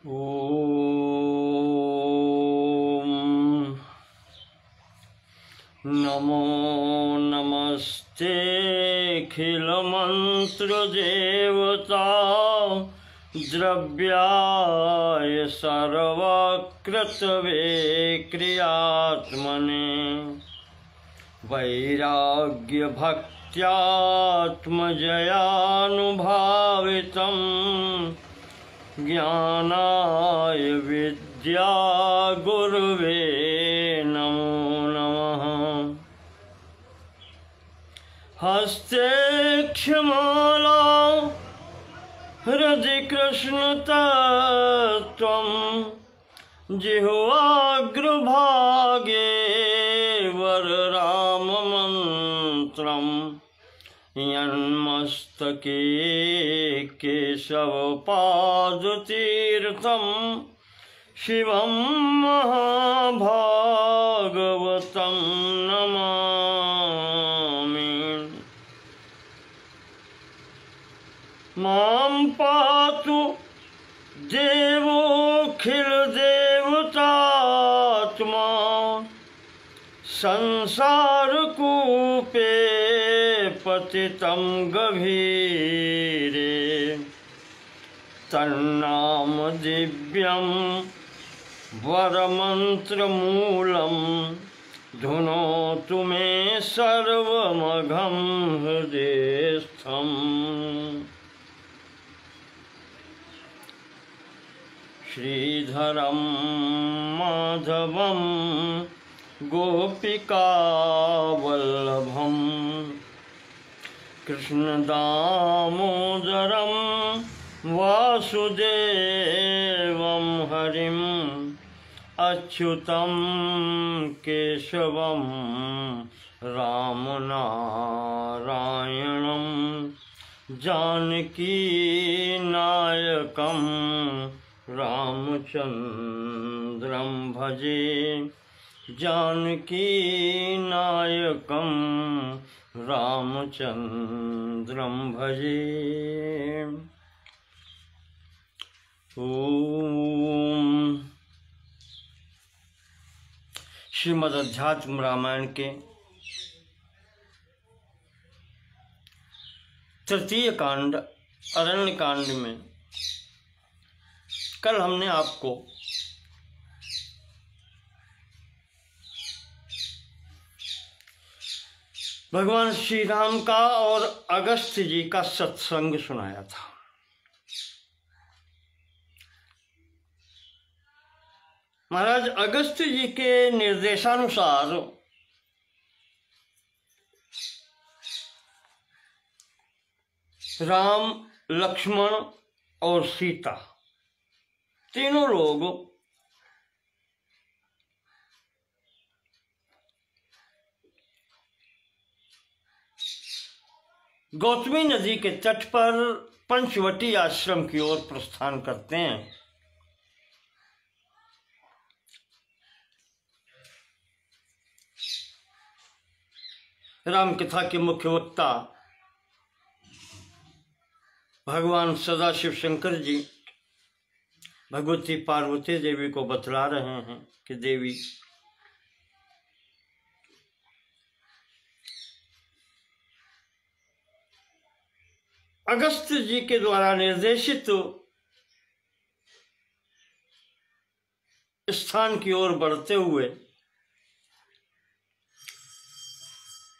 ओम नमो नमस्ते खिलमन्त्रदेवता द्रव्याय सर्वकृतवे क्रियात्मने वैराग्यभक्त्यात्मजयानुभावितं ज्ञानाय विद्या गुरुवे नमो नमः। हस्ते क्षमाला हृदि कृष्णतत्त्वं जिह्वाग्रभागे वरराममन्त्रं यन्मस्तके केशवपादतीर्थं शिवं महाभागवतं नमामि। मां पातु देवोऽखिलदेवतात्मा संसारकूपे पतितं गभीरे तन्नाम दिव्यं वरमन्त्रमूलं धुनोतु मे सर्वमघं हृदयस्थम्। श्रीधरं माधवं गोपिकावल्लभं कृष्णदामोदरं वासुदेवं हरिं अच्युतं केशवं रामनारायणं जानकीनायकं रामचन्द्रं भजे जानकीनायकं रामचन्द्रं भजे। ओम श्रीमद् अध्यात्म रामायण के तृतीय कांड अरण्य कांड में कल हमने आपको भगवान श्री राम का और अगस्त्य जी का सत्संग सुनाया था। महाराज अगस्त्य जी के निर्देशानुसार राम, लक्ष्मण और सीता तीनों लोग गौतमी नदी के तट पर पंचवटी आश्रम की ओर प्रस्थान करते हैं। राम कथा के मुख्य वक्ता भगवान सदाशिव शंकर जी भगवती पार्वती देवी को बतला रहे हैं कि देवी अगस्त्य जी के द्वारा निर्देशित स्थान की ओर बढ़ते हुए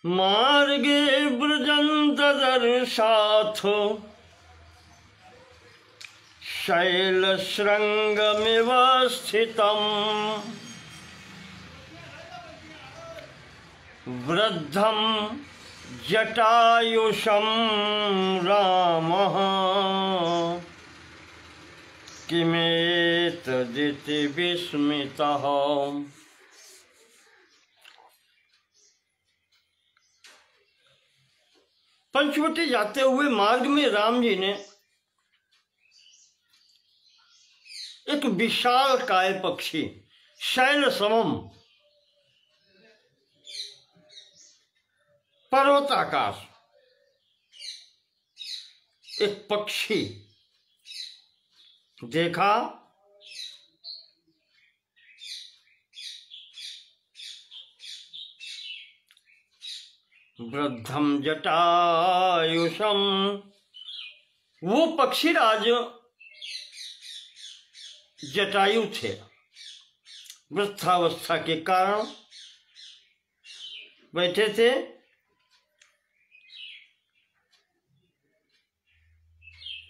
मार्गे ब्रजंत दर्शाथो शैलशृंगमिव स्थितं वृद्धं जटायुषं रामः किमेतदिति विस्मितः। पंचवटी जाते हुए मार्ग में राम जी ने एक विशाल काय पक्षी शैल समम पर्वताकार एक पक्षी देखा वृद्धम जटायुषम, वो पक्षीराज जटायु थे, वृद्धावस्था के कारण बैठे थे।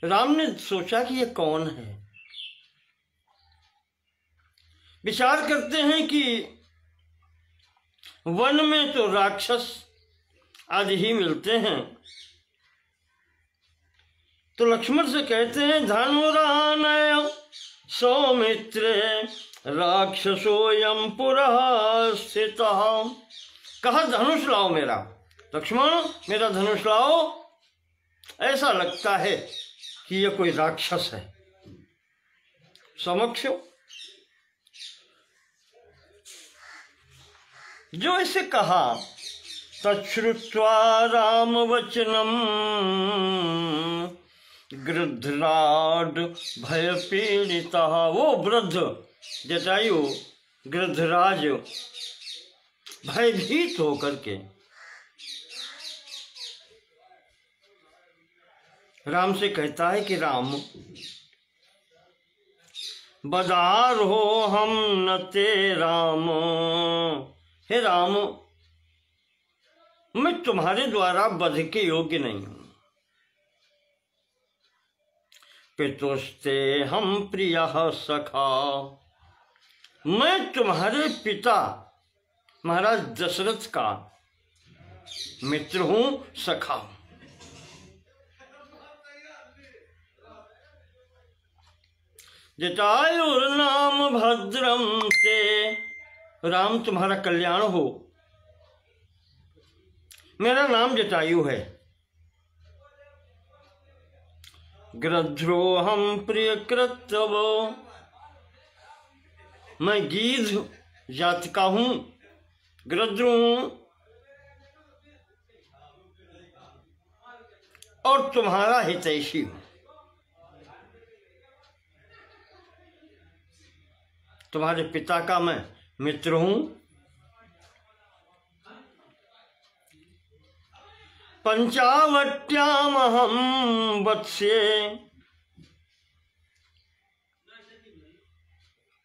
राम ने सोचा कि ये कौन है। विचार करते हैं कि वन में तो राक्षस आदि ही मिलते हैं, तो लक्ष्मण से कहते हैं धनुरानय सौमित्रे राक्षसोयम पुरः स्थितः। कहा धनुष लाओ मेरा, लक्ष्मण मेरा धनुष लाओ, ऐसा लगता है कि यह कोई राक्षस है समक्ष। जो इसे कहा तच्छ्रुत्वा राम वचनम गृध्राड भय पीड़िता। वो वृद्ध जटायु गृध्राज भयभीत होकर के राम से कहता है कि राम बदार हो हम न ते राम, हे राम मैं तुम्हारे द्वारा वध के योग्य नहीं हूं। पितुस्ते हम प्रिय सखा, मैं तुम्हारे पिता महाराज दशरथ का मित्र हूं, सखा हूं। जटायुर्नाम भद्रम ते, राम तुम्हारा कल्याण हो। मेरा नाम जटायु है। गृध्रोहम प्रिय कृतव, मैं गीध जाति का हूं, गृध्र हूं, और तुम्हारा हितैषी हूं। तुम्हारे पिता का मैं मित्र हूं। पंचावट्याम हम वत्स्ये,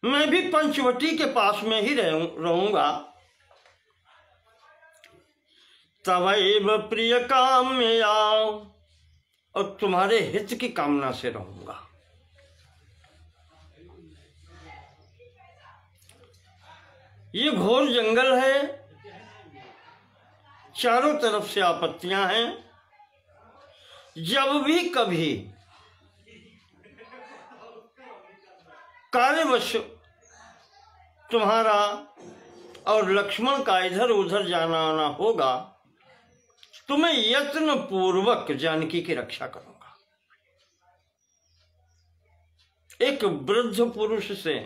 मैं भी पंचवटी के पास में ही रहूंगा। तवैव प्रिय काम्यया, और तुम्हारे हित की कामना से रहूंगा। ये घोर जंगल है, चारों तरफ से आपत्तियां हैं। जब भी कभी कार्यवश तुम्हारा और लक्ष्मण का इधर उधर जाना आना होगा तो मैं यत्न पूर्वक जानकी की रक्षा करूंगा। एक वृद्ध पुरुष से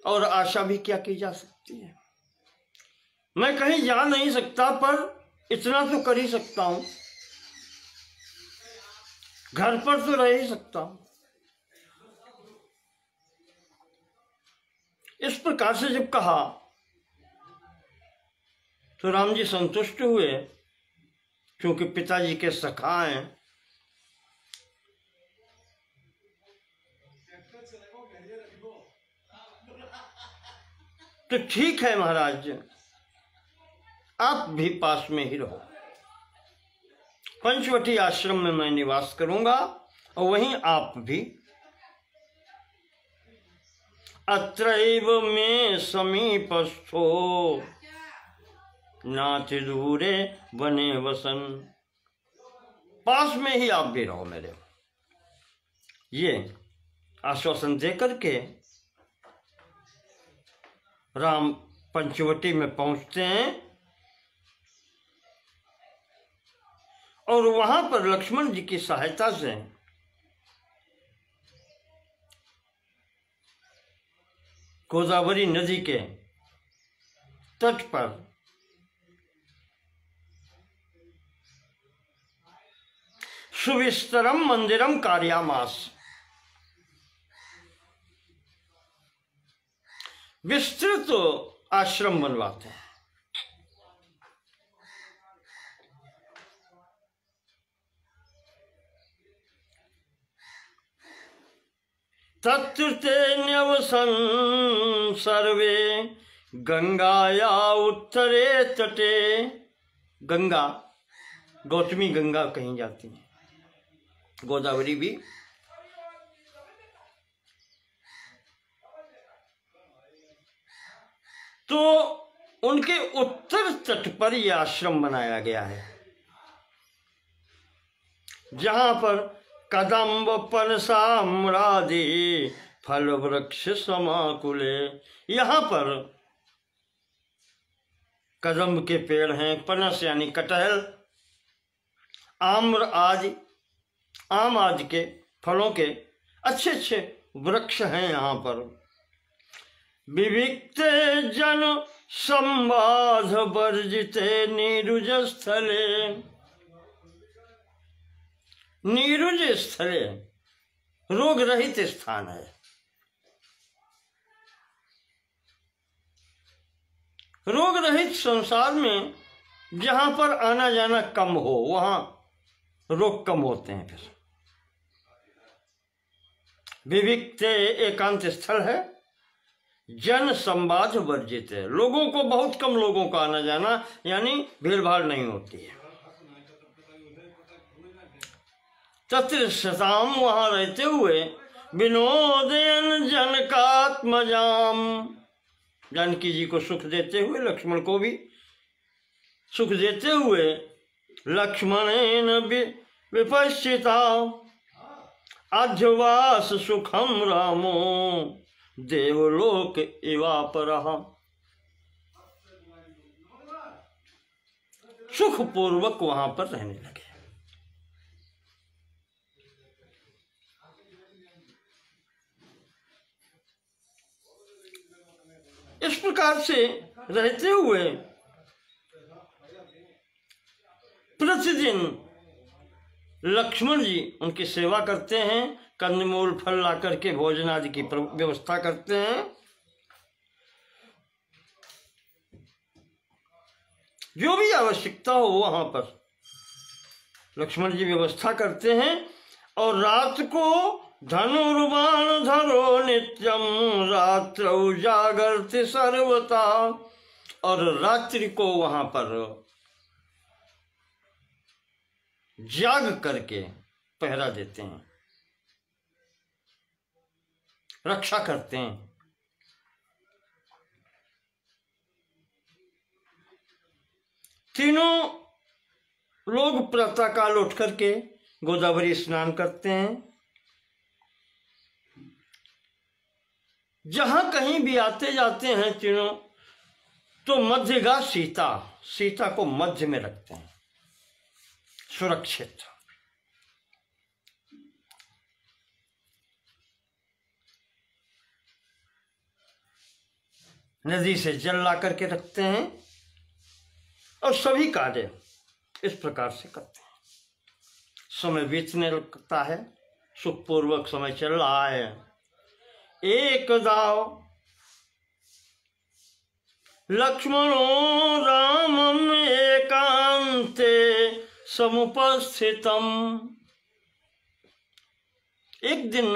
और आशा भी क्या की जा सकती है। मैं कहीं जा नहीं सकता, पर इतना तो कर ही सकता हूं, घर पर तो रह ही सकता हूं। इस प्रकार से जब कहा तो राम जी संतुष्ट हुए, क्योंकि पिताजी के सखा हैं। तो ठीक है महाराज, आप भी पास में ही रहो। पंचवटी आश्रम में मैं निवास करूंगा और वहीं आप भी। अत्रैव में समीपस्थो नाति दूरे बने वसन, पास में ही आप भी रहो मेरे। ये आश्वासन देकर के राम पंचवटी में पहुंचते हैं और वहां पर लक्ष्मण जी की सहायता से गोदावरी नदी के तट पर सुविस्तरम मंदिरम कार्यामास, विस्तृत आश्रम बनवाते हैं। तत्र ते न्यवसन सर्वे गंगाया उत्तरे तटे। गंगा, गौतमी गंगा कहीं जाती है, गोदावरी भी। तो उनके उत्तर तट पर यह आश्रम बनाया गया है, जहां पर कदम्ब पनसाम्रादि फल वृक्ष समाकुले। यहाँ पर कदम्ब के पेड़ हैं, पनस यानी कटहल, आम्र आदि, आम आदि के फलों के अच्छे अच्छे वृक्ष हैं यहाँ पर। विविक्ते जन संवाद वर्जिते नीरुज स्थले। नीरुज स्थले रोग रहित स्थान है। रोग रहित संसार में जहां पर आना जाना कम हो, वहां रोग कम होते हैं। फिर विविक्ते एकांत स्थल है, जन संवाद वर्जित है, लोगों को बहुत कम लोगों का आना जाना, यानी भीड़ भाड़ नहीं होती है। तत्र सताम, वहां रहते हुए, विनोदयन जनकात्मजाम, जानकी जी को सुख देते हुए, लक्ष्मण को भी सुख देते हुए, लक्ष्मणेन विपश्चिता अध्यवास सुखम रामो देवलोक इवापरः। सुख पूर्वक वहां पर रहने लगे। इस प्रकार से रहते हुए प्रतिदिन लक्ष्मण जी उनकी सेवा करते हैं, कंदमूल फल ला करके भोजन आदि की व्यवस्था करते हैं। जो भी आवश्यकता हो वहां पर लक्ष्मण जी व्यवस्था करते हैं। और रात को धनुर्बाण धरो नित्यम रात्रौ जागर्ति सर्वता, और रात्रि को वहां पर जाग करके पहरा देते हैं, रक्षा करते हैं। तीनों लोग प्रातःकाल उठ करके गोदावरी स्नान करते हैं। जहां कहीं भी आते जाते हैं तीनों, तो मध्यगा सीता, सीता को मध्य में रखते हैं, सुरक्षित। नदी से जल ला करके रखते हैं और सभी कार्य इस प्रकार से करते हैं। समय बीतने लगता है, सुखपूर्वक समय चल रहा है। एकदा लक्ष्मणो रामम एकांते समुपस्थितम। एक दिन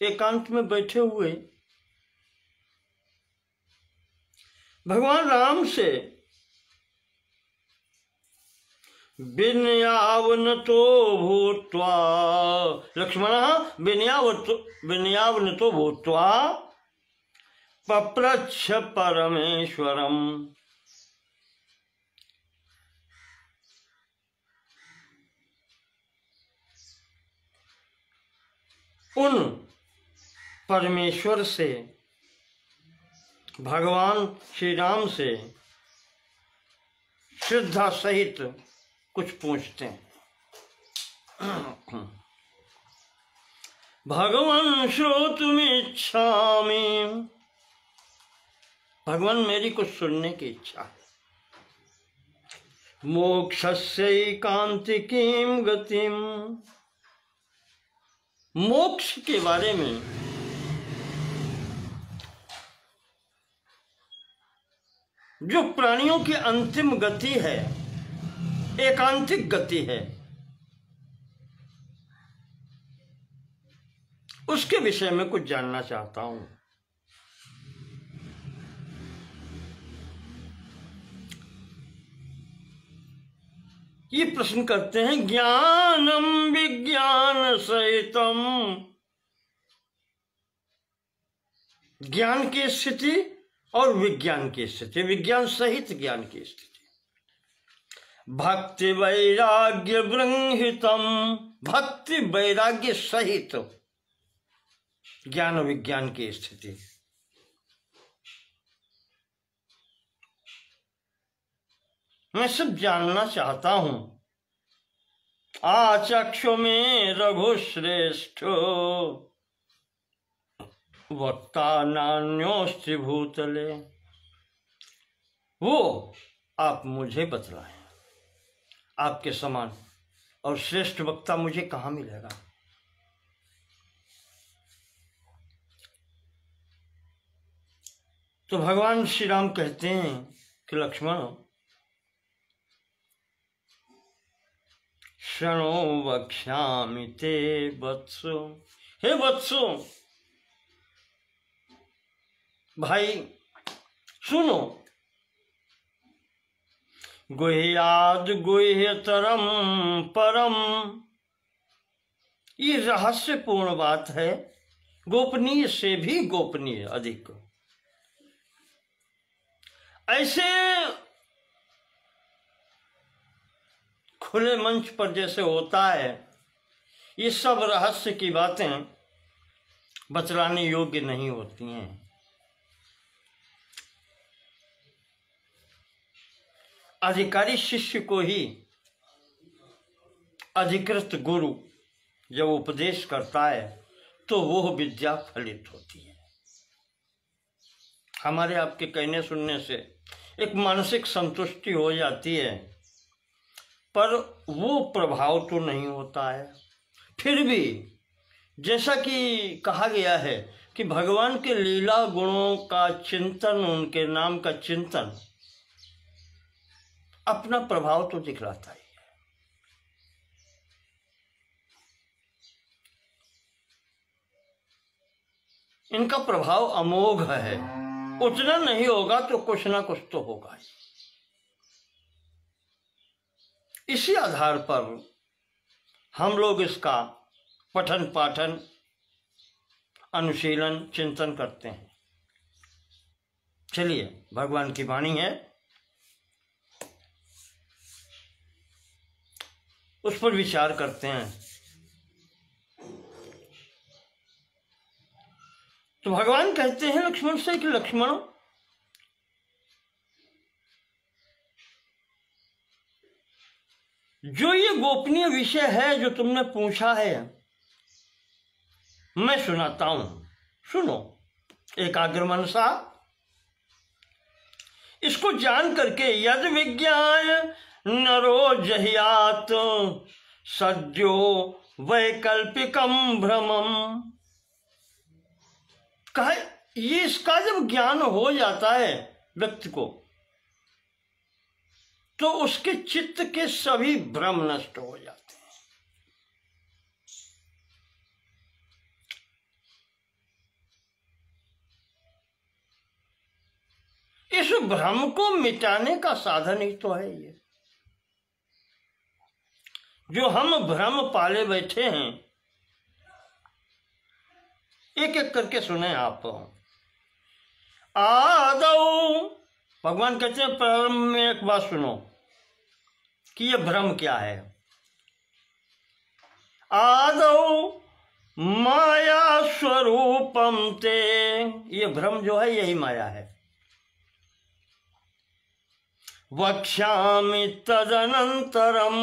एकांत में बैठे हुए भगवान राम से विनयावनतो भूत्वा, लक्ष्मणः विनयावनतो भूत्वा पप्रच्छ परमेश्वरम। उन परमेश्वर से, भगवान श्री राम से श्रद्धा सहित कुछ पूछते हैं। भगवान श्रोतुमिच्छामि, भगवान मेरी कुछ सुनने की इच्छा है। मोक्षस्यैकान्तिकीं गतिम, मोक्ष के बारे में जो प्राणियों की अंतिम गति है, एकांतिक गति है, उसके विषय में कुछ जानना चाहता हूं। ये प्रश्न करते हैं, ज्ञानम विज्ञान सहितम, ज्ञान की स्थिति और विज्ञान की स्थिति, विज्ञान सहित ज्ञान की स्थिति। भक्ति वैराग्य बृंहितम, भक्ति वैराग्य सहित ज्ञान विज्ञान की स्थिति। मैं सब जानना चाहता हूं। आचक्षु में रघुश्रेष्ठ, वक्ता नान्योस्ति भूतले। वो आप मुझे बतलाएं, आपके समान और श्रेष्ठ वक्ता मुझे कहां मिलेगा। तो भगवान श्री राम कहते हैं कि लक्ष्मण, शृणु वक्ष्यामि ते वत्सो, हे वत्सो, भाई सुनो, गुह्याद गुह्यतरम परम, ये रहस्यपूर्ण बात है, गोपनीय से भी गोपनीय अधिक। ऐसे खुले मंच पर जैसे होता है, ये सब रहस्य की बातें बतलाने योग्य नहीं होती हैं। अधिकारी शिष्य को ही अधिकृत गुरु जब उपदेश करता है तो वो विद्या फलित होती है। हमारे आपके कहने सुनने से एक मानसिक संतुष्टि हो जाती है, पर वो प्रभाव तो नहीं होता है। फिर भी जैसा कि कहा गया है कि भगवान के लीला गुणों का चिंतन, उनके नाम का चिंतन अपना प्रभाव तो दिखलाता ही है। इनका प्रभाव अमोघ है, उतना नहीं होगा तो कुछ ना कुछ तो होगा ही। इसी आधार पर हम लोग इसका पठन पाठन, अनुशीलन, चिंतन करते हैं। चलिए, भगवान की वाणी है, उस पर विचार करते हैं। तो भगवान कहते हैं लक्ष्मण से कि लक्ष्मण, जो ये गोपनीय विषय है जो तुमने पूछा है, मैं सुनाता हूं, सुनो एकाग्र मनसा। इसको जान करके यद विज्ञान नरो जहियात सद्यो वैकल्पिकम भ्रमम, कहा ये इसका जब ज्ञान हो जाता है व्यक्ति को, तो उसके चित्त के सभी भ्रम नष्ट हो जाते हैं। इस भ्रम को मिटाने का साधन ही तो है ये, जो हम भ्रम पाले बैठे हैं। एक एक करके सुने आप। आदौ, भगवान कहते हैं प्रारंभ में एक बात सुनो कि ये भ्रम क्या है। आदौ माया स्वरूपम ते, ये भ्रम जो है यही माया है। वक्ष्यामि तदनंतरम,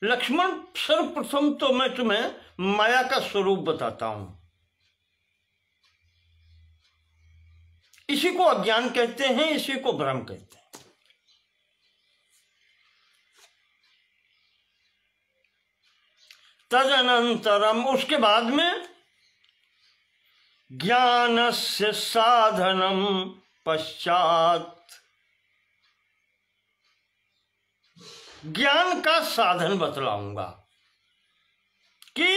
लक्ष्मण सर्वप्रथम तो मैं तुम्हें माया का स्वरूप बताता हूं। इसी को अज्ञान कहते हैं, इसी को भ्रम कहते हैं। तदनंतरम, उसके बाद में ज्ञानस्य साधनम पश्चात, ज्ञान का साधन बतलाऊंगा कि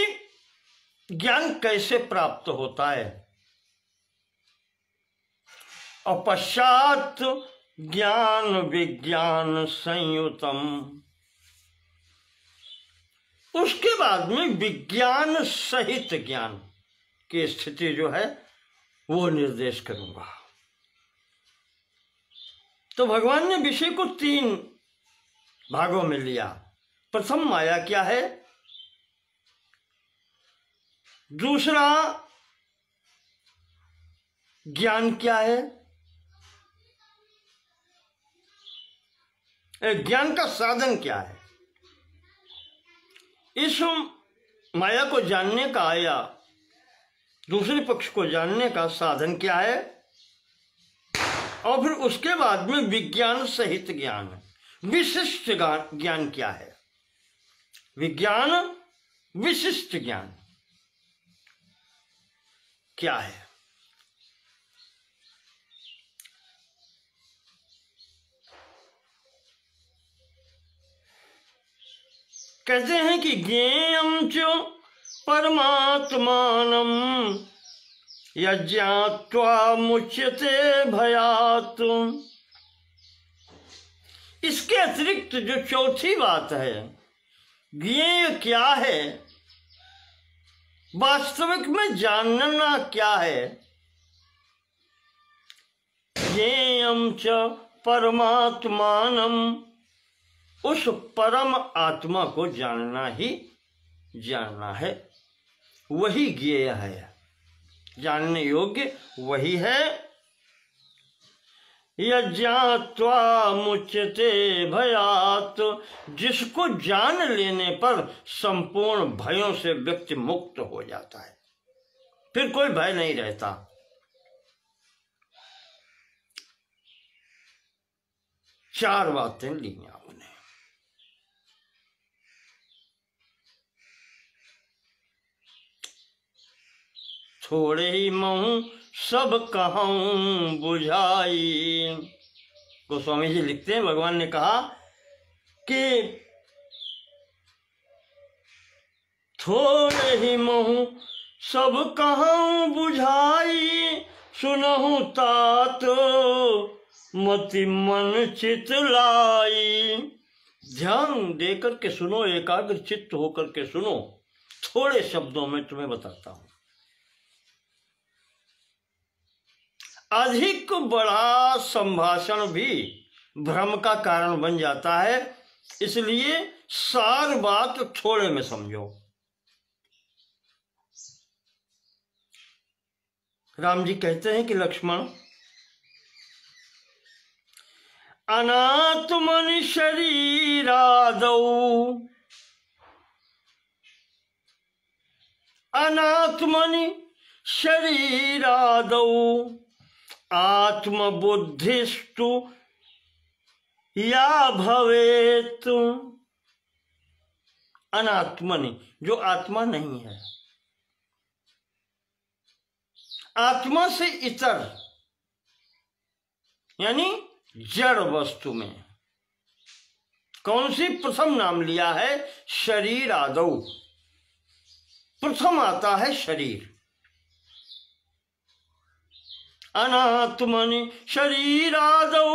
ज्ञान कैसे प्राप्त होता है। और पश्चात ज्ञान विज्ञान संयुतम, उसके बाद में विज्ञान सहित ज्ञान की स्थिति जो है वो निर्देश करूंगा। तो भगवान ने विषय को 3 भागों में लिया। प्रथम माया क्या है, दूसरा ज्ञान क्या है, ज्ञान का साधन क्या है। इस माया को जानने का या दूसरे पक्ष को जानने का साधन क्या है, और फिर उसके बाद में विज्ञान सहित ज्ञान, विशिष्ट ज्ञान क्या है। विज्ञान विशिष्ट ज्ञान क्या है। कहते हैं कि ज्ञेयं च परमात्मानं यज्ञात्वा मुच्यते भयात्। इसके अतिरिक्त जो चौथी बात है, ज्ञेय क्या है, वास्तविक में जानना क्या है। ज्ञेयं च परमात्मानं, उस परम आत्मा को जानना ही जानना है, वही ज्ञेय है, जानने योग्य वही है। यज्ञात्वा मुच्यते भयात्, जिसको जान लेने पर संपूर्ण भयों से व्यक्ति मुक्त हो जाता है, फिर कोई भय नहीं रहता। चार बातें ली आपने। थोड़े ही महूँ सब कहूँ बुझाई। गोस्वामी जी लिखते हैं, भगवान ने कहा कि थोड़े ही महूँ सब कहूँ बुझाई, सुनहु तात मति मन चित लाई। ध्यान देकर के सुनो, एकाग्र चित्त होकर के सुनो। थोड़े शब्दों में तुम्हें बताता हूं। अधिक बड़ा संभाषण भी भ्रम का कारण बन जाता है, इसलिए सार बात थोड़े में समझो। राम जी कहते हैं कि लक्ष्मण, अनात्मनि शरीरादौ, अनात्मनि शरीरादौ आत्मबुद्धिस्तु या भवेत्। अनात्मनि, जो आत्मा नहीं है, आत्मा से इतर यानी जड़ वस्तु में कौन सी प्रथम नाम लिया है? शरीर आदौ, प्रथम आता है शरीर। अनात्मनि शरीरादौ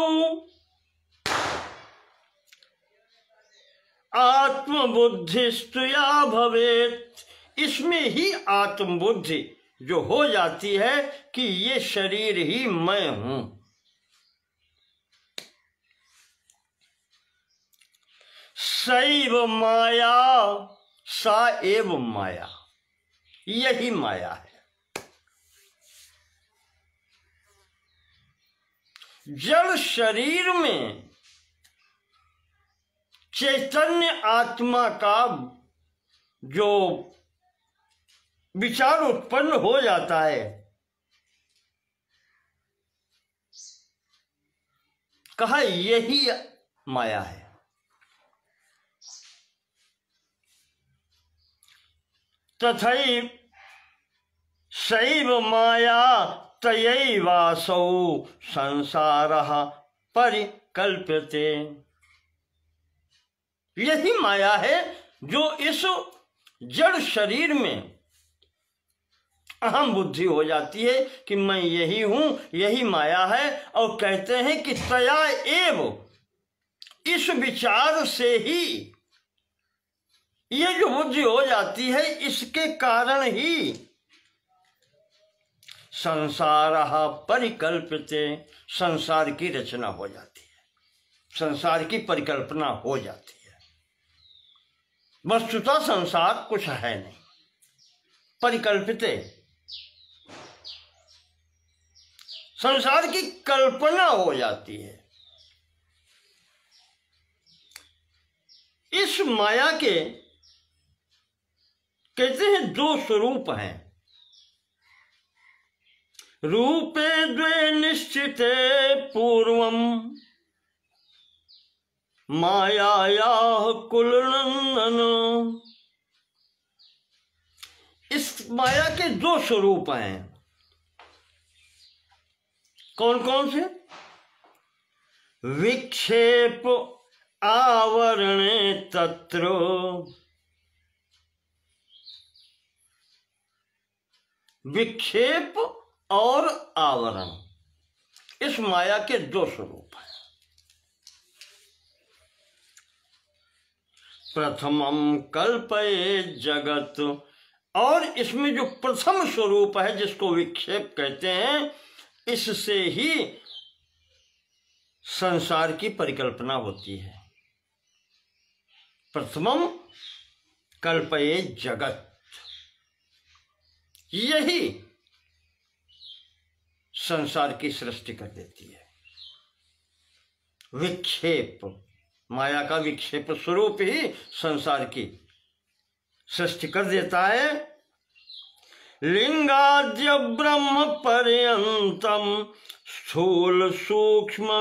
आत्मबुद्धिस्तु या भवेत्। इसमें ही आत्मबुद्धि जो हो जाती है कि ये शरीर ही मैं हूं। सैव माया सा एव माया, यही माया है। जड़ शरीर में चैतन्य आत्मा का जो विचार उत्पन्न हो जाता है, कहा यही माया है। तथैव सैव माया तयैवासौ संसारः परिकल्प्यते। यही माया है जो इस जड़ शरीर में अहम बुद्धि हो जाती है कि मैं यही हूं, यही माया है। और कहते हैं कि तया एव, इस विचार से ही ये जो बुद्धि हो जाती है, इसके कारण ही संसार परिकल्पिते, संसार की रचना हो जाती है, संसार की परिकल्पना हो जाती है। वस्तुतः संसार कुछ है नहीं, परिकल्पिते, संसार की कल्पना हो जाती है। इस माया के कहते हैं दो स्वरूप हैं, रूपे द्वे निश्चिते पूर्वम मायाया कुलनंदन। इस माया के दो स्वरूप हैं। कौन कौन से? विक्षेप आवरणे तत्र, विक्षेप और आवरण, इस माया के दो स्वरूप हैं। प्रथमम कल्पये जगत, और इसमें जो प्रथम स्वरूप है जिसको विक्षेप कहते हैं, इससे ही संसार की परिकल्पना होती है। प्रथमम कल्पये जगत, यही संसार की सृष्टि कर देती है। विक्षेप, माया का विक्षेप स्वरूप ही संसार की सृष्टि कर देता है। लिंगाद्य ब्रह्म पर्यंतम स्थूल सूक्ष्म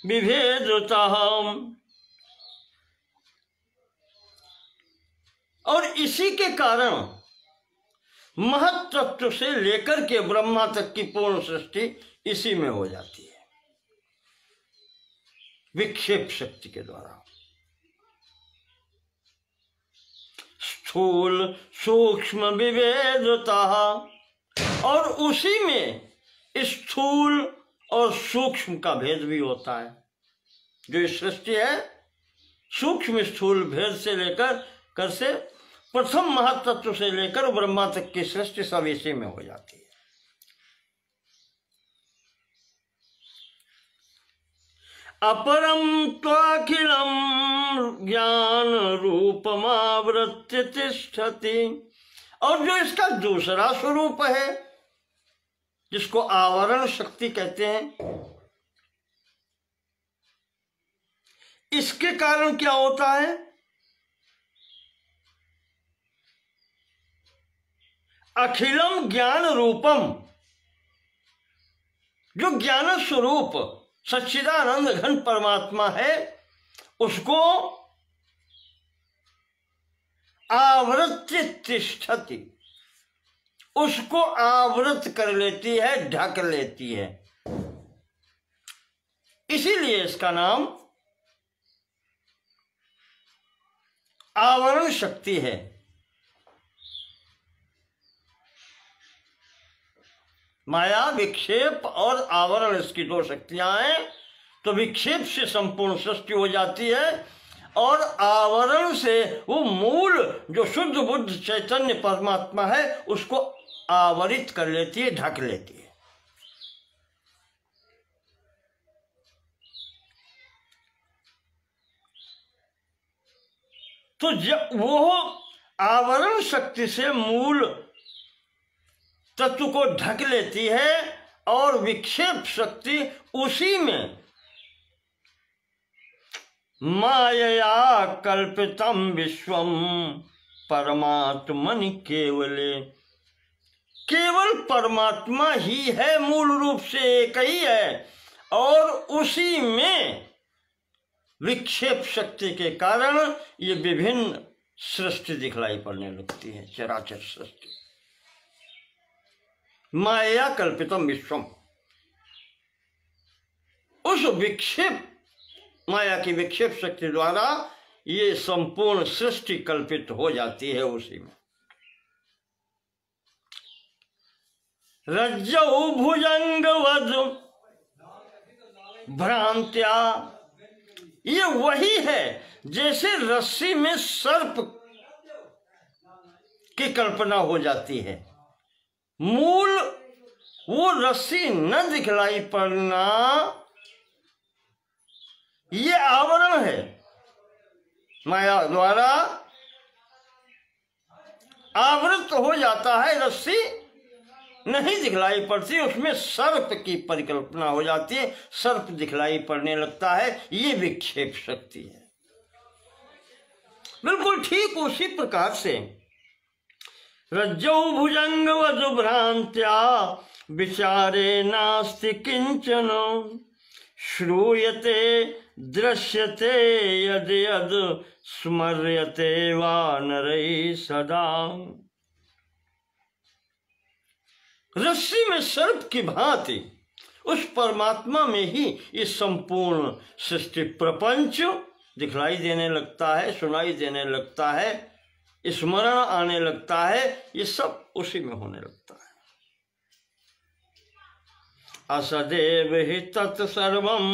विभेदतः, और इसी के कारण महत तत्व से लेकर के ब्रह्मा तक की पूर्ण सृष्टि इसी में हो जाती है, विक्षेप शक्ति के द्वारा। स्थूल सूक्ष्म विभेदतः, और उसी में स्थूल और सूक्ष्म का भेद भी होता है। जो सृष्टि है, सूक्ष्म स्थूल भेद से लेकर से प्रथम महातत्व से लेकर ब्रह्मा तक की सृष्टि सब इसी में हो जाती है। अपरम त्वाखिलम ज्ञान रूपमावृत्य तिष्ठति, और जो इसका दूसरा स्वरूप है जिसको आवरण शक्ति कहते हैं, इसके कारण क्या होता है? अखिलम ज्ञान रूपम, जो ज्ञान स्वरूप सच्चिदानंद घन परमात्मा है, उसको आवृत्य तिष्ठति, उसको आवृत कर लेती है, ढक लेती है। इसीलिए इसका नाम आवरण शक्ति है। माया, विक्षेप और आवरण, इसकी दो शक्तियां हैं। तो विक्षेप से संपूर्ण सृष्टि हो जाती है, और आवरण से वो मूल जो शुद्ध बुद्ध चैतन्य परमात्मा है उसको आवरित कर लेती है, ढक लेती है। तो जब वो आवरण शक्ति से मूल तत्व को ढक लेती है, और विक्षेप शक्ति उसी में मायया कल्पितम विश्वम परमात्मनि केवले, केवल परमात्मा ही है, मूल रूप से एक ही है, और उसी में विक्षेप शक्ति के कारण ये विभिन्न सृष्टि दिखलाई पड़ने लगती है, चराचर सृष्टि। माया कल्पितम विश्वम, उस विक्षेप, माया की विक्षेप शक्ति द्वारा ये संपूर्ण सृष्टि कल्पित हो जाती है उसी में। रज्जौ भुजंगवद भ्रांत्या, ये वही है जैसे रस्सी में सर्प की कल्पना हो जाती है। मूल वो रस्सी न दिखलाई पड़ना ये आवरण है, माया द्वारा आवृत हो जाता है, रस्सी नहीं दिखलाई पड़ती, उसमें सर्प की परिकल्पना हो जाती है, सर्प दिखलाई पड़ने लगता है, ये विक्षेप शक्ति है। बिल्कुल ठीक उसी प्रकार से रज्जौ भुजंगवद भ्रांत्या विचारे नास्ति किंचन श्रूयते दृश्यते यद यद स्मर्यते वा नरै सदा। रस्सी में सर्प की भांति उस परमात्मा में ही इस संपूर्ण सृष्टि प्रपंच दिखलाई देने लगता है, सुनाई देने लगता है, स्मरण आने लगता है, ये सब उसी में होने लगता है। असदेव हि तत्सर्वं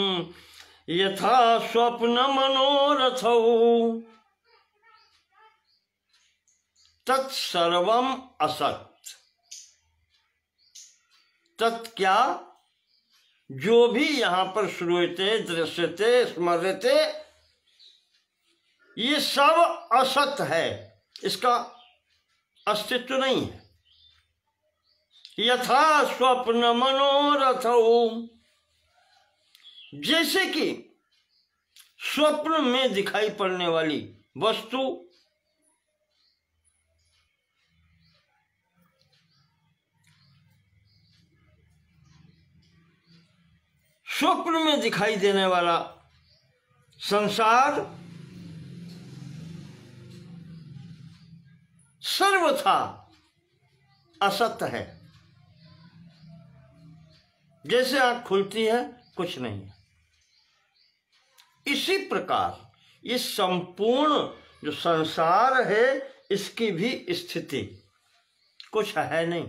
यथा स्वप्न मनोरथौ, तत्सर्वम असत। तत् क्या, जो भी यहां पर श्रूयते दृश्यते स्मर्यते, ये सब असत है, इसका अस्तित्व नहीं है। यथा स्वप्न मनोरथौ, जैसे कि स्वप्न में दिखाई पड़ने वाली वस्तु स्वप्न में दिखाई देने वाला संसार सर्वथा असत्य है। जैसे आंख खुलती है कुछ नहीं है, इसी प्रकार ये संपूर्ण जो संसार है इसकी भी स्थिति कुछ है नहीं।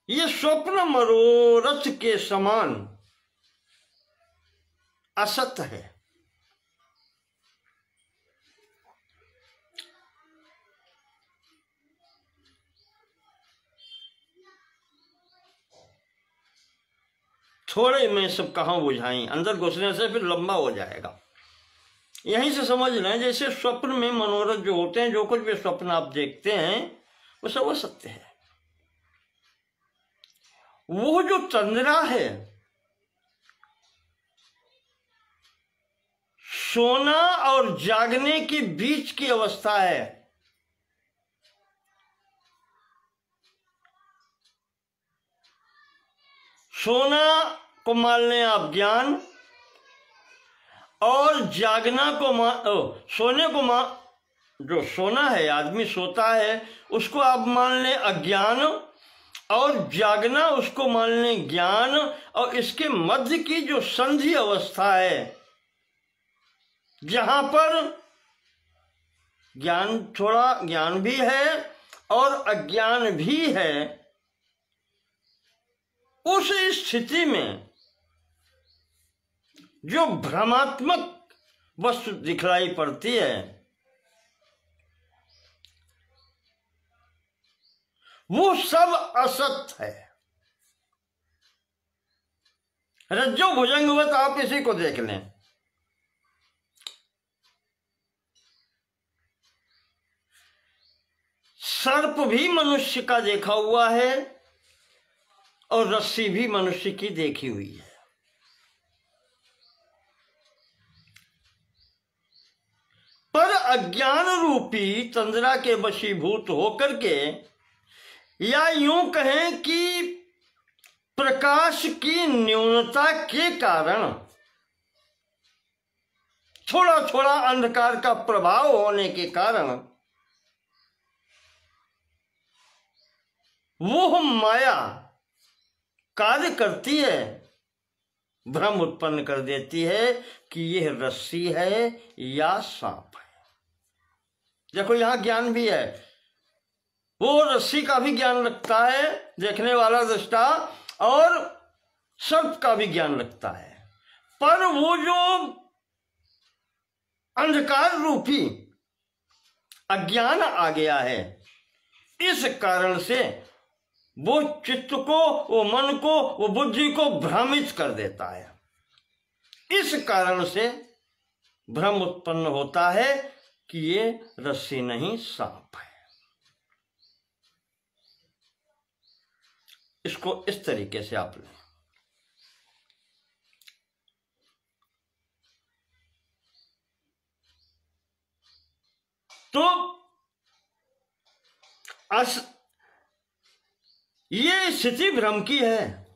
ये स्वप्न मनोरथ के समान असत्य है। थोड़े में सब कहाँ बुझाएं, अंदर घुसने से फिर लंबा हो जाएगा। यहीं से समझ लें, जैसे स्वप्न में मनोरथ जो होते हैं, जो कुछ भी स्वप्न आप देखते हैं वो सब असत्य है। वो जो तंद्रा है, सोना और जागने के बीच की अवस्था है। सोना को मान लें आप ज्ञान, और जागना को सोने को जो सोना है, आदमी सोता है, उसको आप मान लें अज्ञान, और जागना उसको मान लें ज्ञान। और इसके मध्य की जो संधि अवस्था है, जहां पर ज्ञान, थोड़ा ज्ञान भी है और अज्ञान भी है, उस स्थिति में जो भ्रमात्मक वस्तु दिखलाई पड़ती है वो सब असत है। रज्जो भुजंगवत, आप इसी को देख लें। सर्प भी मनुष्य का देखा हुआ है और रस्सी भी मनुष्य की देखी हुई है। पर अज्ञान रूपी तंद्रा के वशीभूत होकर के, या यूं कहें कि प्रकाश की न्यूनता के कारण, थोड़ा थोड़ा अंधकार का प्रभाव होने के कारण, वो माया कार्य करती है, भ्रम उत्पन्न कर देती है कि यह रस्सी है या सांप है। देखो यहां ज्ञान भी है, वो रस्सी का भी ज्ञान रखता है देखने वाला दृष्टा, और सर्प का भी ज्ञान रखता है, पर वो जो अंधकार रूपी अज्ञान आ गया है, इस कारण से वो चित्त को, वो मन को, वो बुद्धि को भ्रमित कर देता है। इस कारण से भ्रम उत्पन्न होता है कि ये रस्सी नहीं सांप है। इसको इस तरीके से आप लें। तो ये स्थिति भ्रम की है।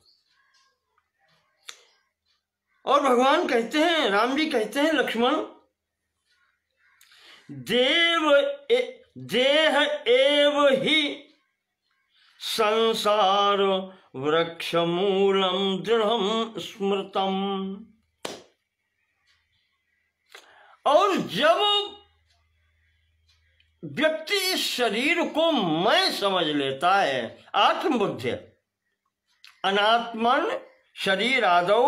और भगवान कहते हैं, राम जी कहते हैं, लक्ष्मण देह एव ही संसार वृक्ष मूलम दृढ़ स्मृतम। और जब व्यक्ति इस शरीर को मैं समझ लेता है, आत्मबुद्धि, अनात्मन शरीर आदौ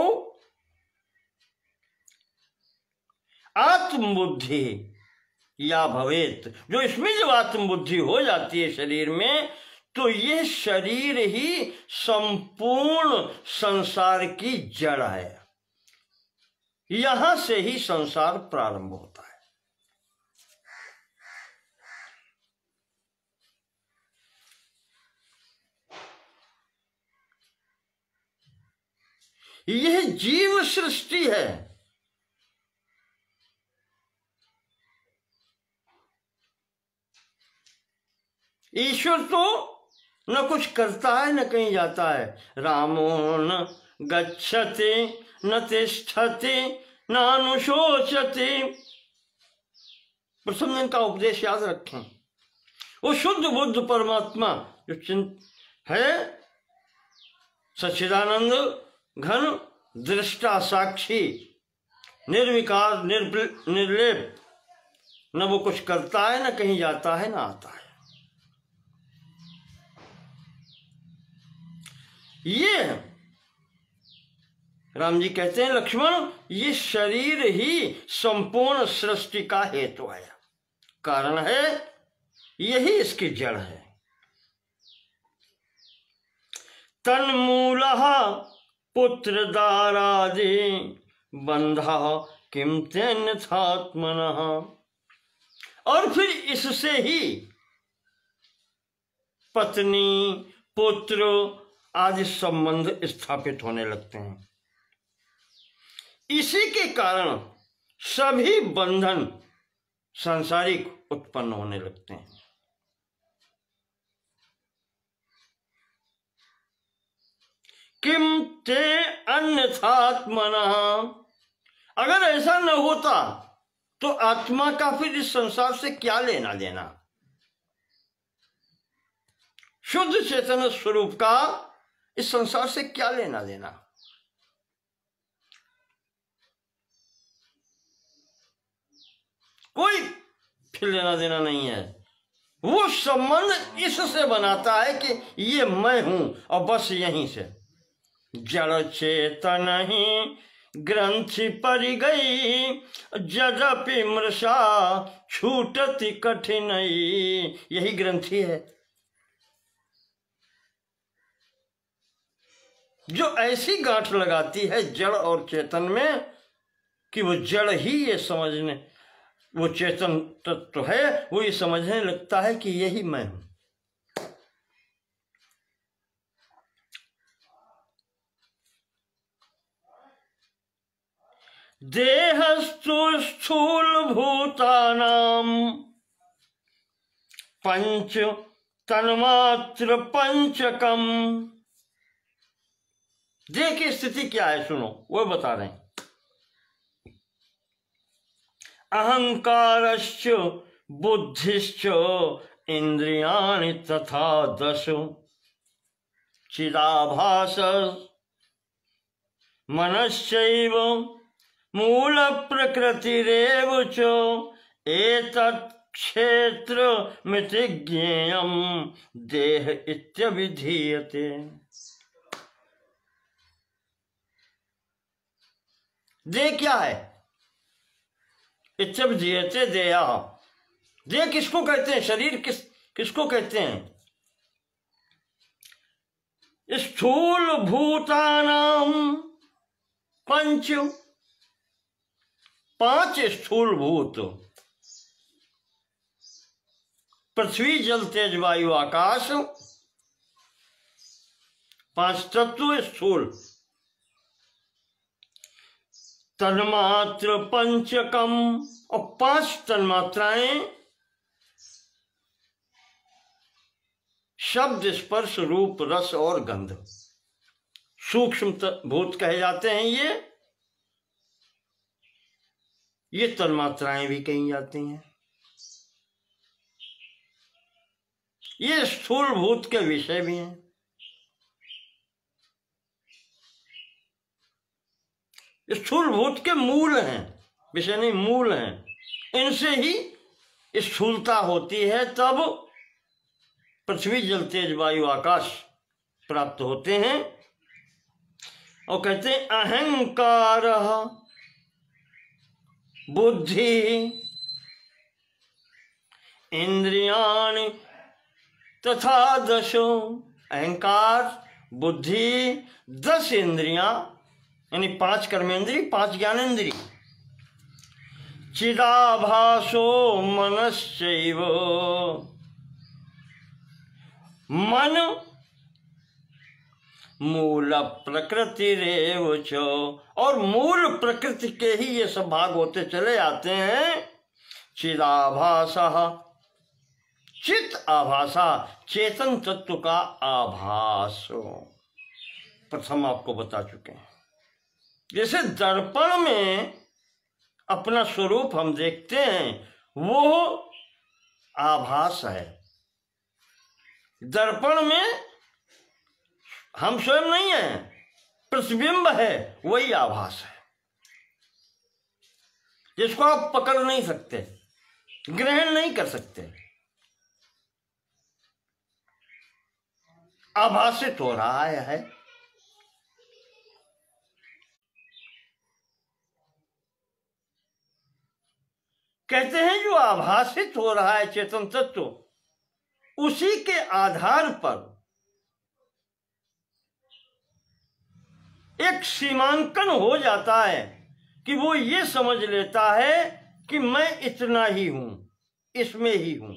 आत्मबुद्धि या भवेत, जो इसमें जब आत्मबुद्धि हो जाती है शरीर में, तो यह शरीर ही संपूर्ण संसार की जड़ है। यहां से ही संसार प्रारंभ होता है। यह जीव सृष्टि है। ईश्वर तो न कुछ करता है न कहीं जाता है। रामो न गच्छति न तिष्ठति न अनुशोचति। प्रथम दिन का उपदेश याद रखें। वो शुद्ध बुद्ध परमात्मा जो है, सच्चिदानंद घन दृष्टा साक्षी, निर्विकार निर्लेप, न वो कुछ करता है न कहीं जाता है न आता है। ये राम जी कहते हैं, लक्ष्मण ये शरीर ही संपूर्ण सृष्टि का हेतु है, कारण है, यही इसकी जड़ है। तन्मूलः पुत्र दारादि बंधा किम तेन्यथात्मनः। और फिर इससे ही पत्नी पुत्र आदि संबंध स्थापित होने लगते हैं। इसी के कारण सभी बंधन सांसारिक उत्पन्न होने लगते हैं। किम ते अन्यथात्मनः। अगर ऐसा न होता तो आत्मा का फिर इस संसार से क्या लेना देना। शुद्ध चेतन स्वरूप का इस संसार से क्या लेना देना। कोई फिर लेना देना नहीं है। वो संबंध इससे बनाता है कि ये मैं हूं, और बस यहीं से जड़ चेतन ही ग्रंथि परि गई, जदपि मृषा छूटति कठिनई। यही ग्रंथि है जो ऐसी गांठ लगाती है जड़ और चेतन में कि वो जड़ ही ये समझने, वो चेतन तत्व है, वो ये समझने लगता है कि यही मैं हूं। देहस्तु स्थूल भूतानाम पंच तन्मात्र पंचकम। देह की स्थिति क्या है सुनो, वो बता रहे हैं। अहंकारश्च बुद्धिश्च इंद्रियाणि तथा दश, चिदाभास मनश्चैव मूल प्रकृतिरेव च, एतत् क्षेत्र मिति ज्ञेयम देह इत्यभिधीयते। देह क्या है? इत्यभिधीयते देह। देह किसको कहते हैं? शरीर किसको कहते हैं? स्थूल भूतानाम पांच स्थूल भूत, पृथ्वी जल तेज वायु आकाश, पांच तत्व स्थूल। तन्मात्र पंचकम, और पांच तन्मात्राएं शब्द स्पर्श रूप रस और गंध, सूक्ष्म भूत कहे जाते हैं। ये तन्मात्राएं भी कही जाती हैं। ये स्थूल भूत के विषय भी हैं। स्थूल भूत के मूल हैं, विषय नहीं, मूल हैं। इनसे ही स्थूलता होती है, तब पृथ्वी जल तेज वायु आकाश प्राप्त होते हैं। और कहते हैं अहंकार बुद्धि इंद्रियाणि तथा दशो। अहंकार, बुद्धि, 10 इंद्रियां, यानी 5 कर्मेंद्री, 5 ज्ञानेन्द्री। चिदाभासो मनश्चैव, मन मूल प्रकृति रेव च, और मूल प्रकृति के ही ये सब भाग होते चले आते हैं। चिदाभासा, चित आभासा, चेतन तत्व का आभास। प्रथम आपको बता चुके हैं। जैसे दर्पण में अपना स्वरूप हम देखते हैं, वो आभास है। दर्पण में हम स्वयं नहीं है, प्रतिबिंब है, वही आभास है, जिसको आप पकड़ नहीं सकते, ग्रहण नहीं कर सकते। आभासित हो रहा है। कहते हैं जो आभासित हो रहा है चेतन तत्व, उसी के आधार पर एक सीमांकन हो जाता है कि वो ये समझ लेता है कि मैं इतना ही हूं, इसमें ही हूं,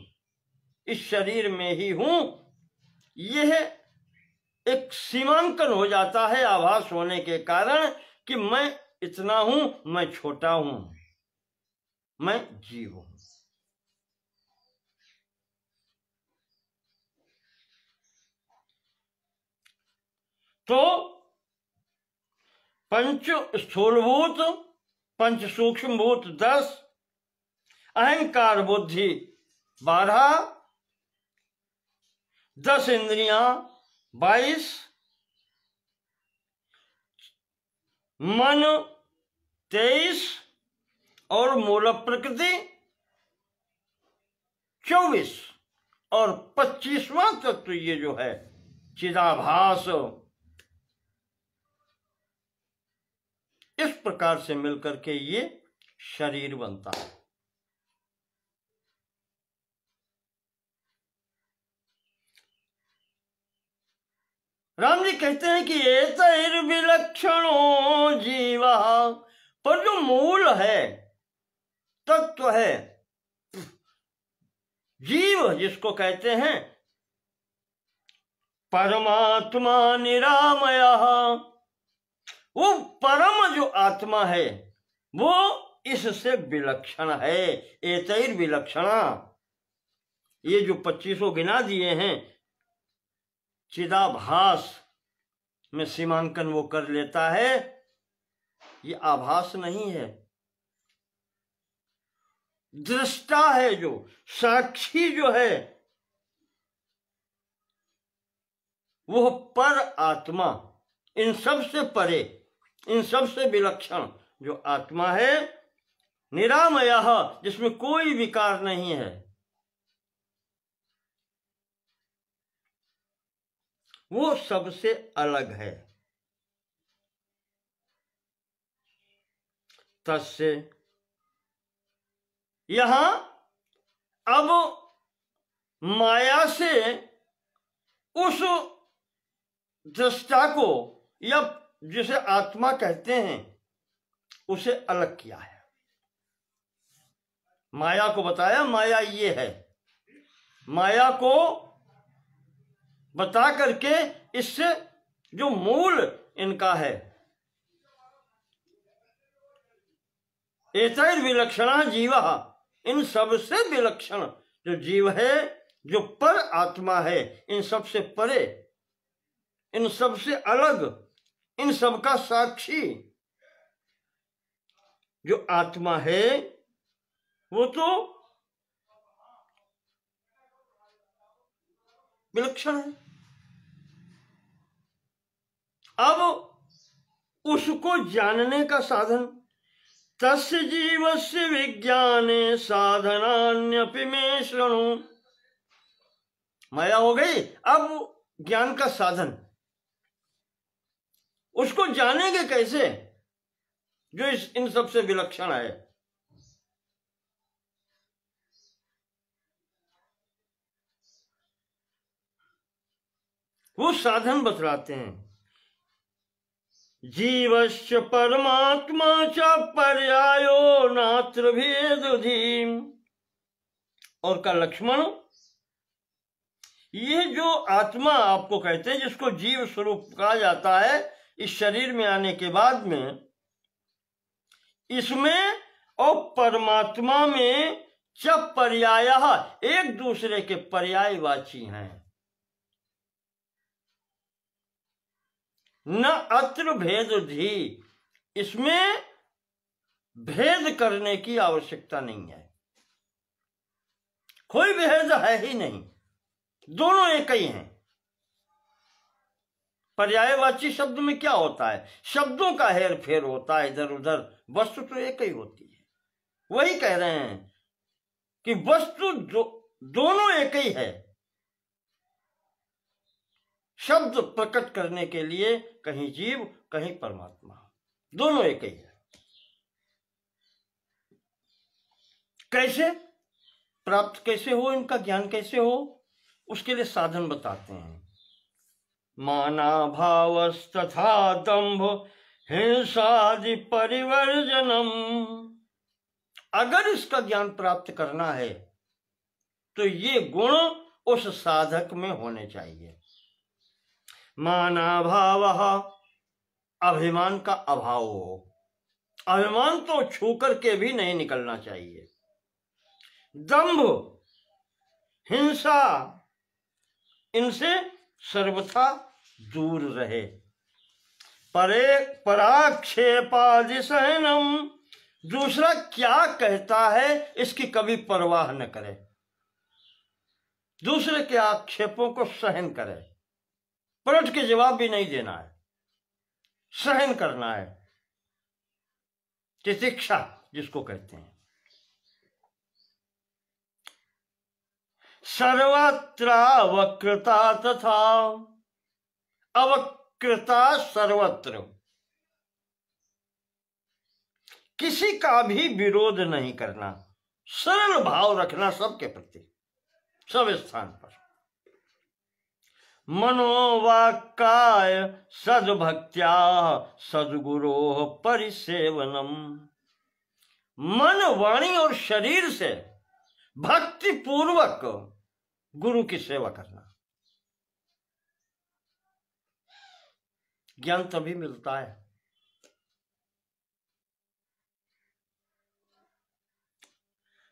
इस शरीर में ही हूं। यह एक सीमांकन हो जाता है आभास होने के कारण कि मैं इतना हूं, मैं छोटा हूं, मैं जीव हूं। तो पंच स्थूलभूत, पंच सूक्ष्मभूत 10, अहंकार बुद्धि 12, 10 इंद्रियां 22, मन 23 और मूल प्रकृति 24 और 25वां तत्व ये जो है चिदाभास, इस प्रकार से मिलकर के ये शरीर बनता है। राम जी कहते हैं कि एतैर्विलक्षणो जीवा, पर जो मूल है, तत्व है, जीव जिसको कहते हैं, परमात्मा निरामयः, वो परम जो आत्मा है वो इससे विलक्षण है। एतैर विलक्षणा, ये जो 25 गिना दिए हैं, चिदाभास में सीमांकन वो कर लेता है। ये आभास नहीं है, दृष्टा है, जो साक्षी जो है वो पर आत्मा, इन सब से परे, इन सब से विलक्षण जो आत्मा है, निरामयः, जिसमें कोई विकार नहीं है, वो सबसे अलग है। तस्से, यहां अब माया से उस दृष्टा को, या जिसे आत्मा कहते हैं, उसे अलग किया है। माया को बताया माया ये है, माया को बता करके इससे जो मूल इनका है, एतैर विलक्षणा जीवा, इन सबसे विलक्षण जो जीव है, जो पर आत्मा है, इन सबसे परे, इन सबसे अलग, इन सबका साक्षी जो आत्मा है, वो तो विलक्षण है। अब उसको जानने का साधन, तस्य जीवस्य विज्ञाने साधनान्यपि मे शृणु, माया हो गई। अब ज्ञान का साधन, उसको जानेंगे कैसे जो इन सबसे विलक्षण है। वो साधन बतलाते हैं, जीवश्च परमात्मा च पर्यायो नात्र भेदधि। और का लक्ष्मण, ये जो आत्मा आपको कहते हैं, जिसको जीव स्वरूप कहा जाता है, इस शरीर में आने के बाद में, इसमें और परमात्मा में च पर्यायः, एक दूसरे के पर्यायवाची हैं। न अत्र भेद धी, इसमें भेद करने की आवश्यकता नहीं है, कोई भेद है ही नहीं, दोनों एक ही हैं। पर्यायवाची शब्द में क्या होता है, शब्दों का हेर फेर होता है इधर उधर, वस्तु तो एक ही होती है। वही कह रहे हैं कि वस्तु दोनों एक ही है, शब्द प्रकट करने के लिए कहीं जीव कहीं परमात्मा, दोनों एक ही है। कैसे प्राप्त कैसे हो, इनका ज्ञान कैसे हो, उसके लिए साधन बताते हैं। माना भावस्तथा दंभ हिंसादि परिवर्जनम, अगर इसका ज्ञान प्राप्त करना है तो ये गुण उस साधक में होने चाहिए। माना भाव, अभिमान का अभाव हो, अभिमान तो छू करके भी नहीं निकलना चाहिए। दंभ, हिंसा, इनसे सर्वथा दूर रहे। पराक्षेपादि सहनम, दूसरा क्या कहता है इसकी कभी परवाह न करे, दूसरे के आक्षेपों को सहन करे, पलट के जवाब भी नहीं देना है, सहन करना है, तितिक्षा जिसको कहते हैं। सर्वत्र वक्रता तथा, अवक्रता सर्वत्र, किसी का भी विरोध नहीं करना, सरल भाव रखना सबके प्रति, सब स्थान पर। मनोवाक्काय सद्भक्त्या सद्गुरोः परिसेवनम, मन, वाणी और शरीर से भक्ति पूर्वक गुरु की सेवा करना। ज्ञान तभी मिलता है।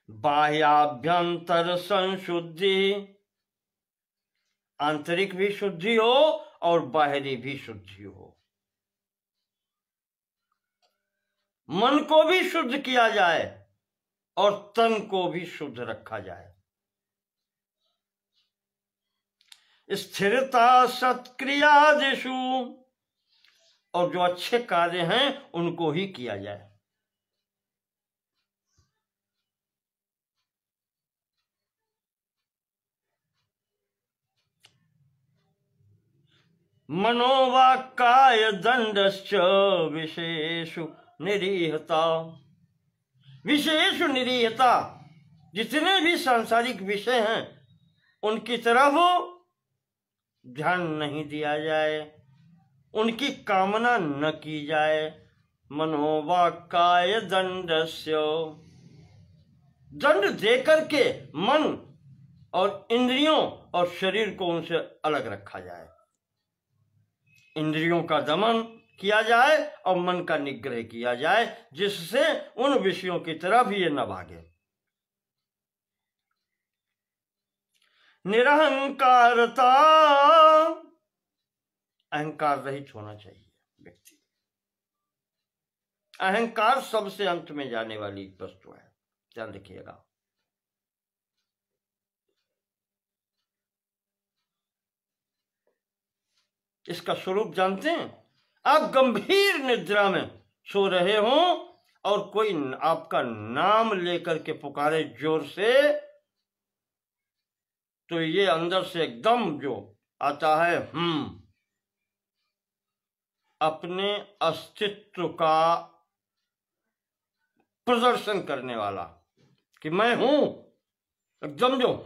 बाह्याभ्यंतर संशुद्धि, आंतरिक भी शुद्धि हो और बाहरी भी शुद्धि हो। मन को भी शुद्ध किया जाए और तन को भी शुद्ध रखा जाए। स्थिरता सत्क्रियादिषु, और जो अच्छे कार्य हैं उनको ही किया जाए। मनोवाक्काय दंडश्च विशेषु निरीहता। विशेषु निरीहता, जितने भी सांसारिक विषय हैं उनकी तरफ ध्यान नहीं दिया जाए, उनकी कामना न की जाए। मनोवाक्काय दंडस्य, दंड दे करके मन और इंद्रियों और शरीर को उनसे अलग रखा जाए। इंद्रियों का दमन किया जाए और मन का निग्रह किया जाए, जिससे उन विषयों की तरफ ये न भागे। निरहंकारता, अहंकार रहित होना चाहिए व्यक्ति। अहंकार सबसे अंत में जाने वाली वस्तु है, ध्यान रखिएगा। इसका स्वरूप जानते हैं? आप गंभीर निद्रा में सो रहे हो और कोई आपका नाम लेकर के पुकारे जोर से, तो ये अंदर से एकदम जो आता है अपने अस्तित्व का प्रदर्शन करने वाला, कि मैं हूं, एकदम जो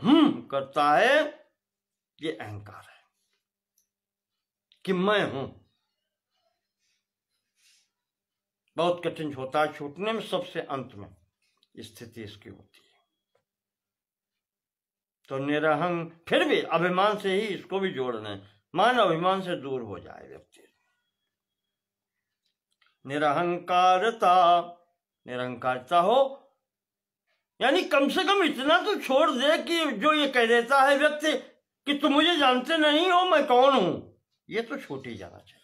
करता है, ये अहंकार है कि मैं हूं। बहुत कठिन होता है छूटने में, सबसे अंत में स्थिति इसकी होती है। तो निरहंग, फिर भी अभिमान से ही इसको भी जोड़ना है, मान अभिमान से दूर हो जाए व्यक्ति। निरहंकारता, निरहंकारता हो यानी कम से कम इतना तो छोड़ दे कि जो ये कह देता है व्यक्ति कि तुम मुझे जानते नहीं हो, मैं कौन हूं, ये तो छूट ही जाना चाहिए।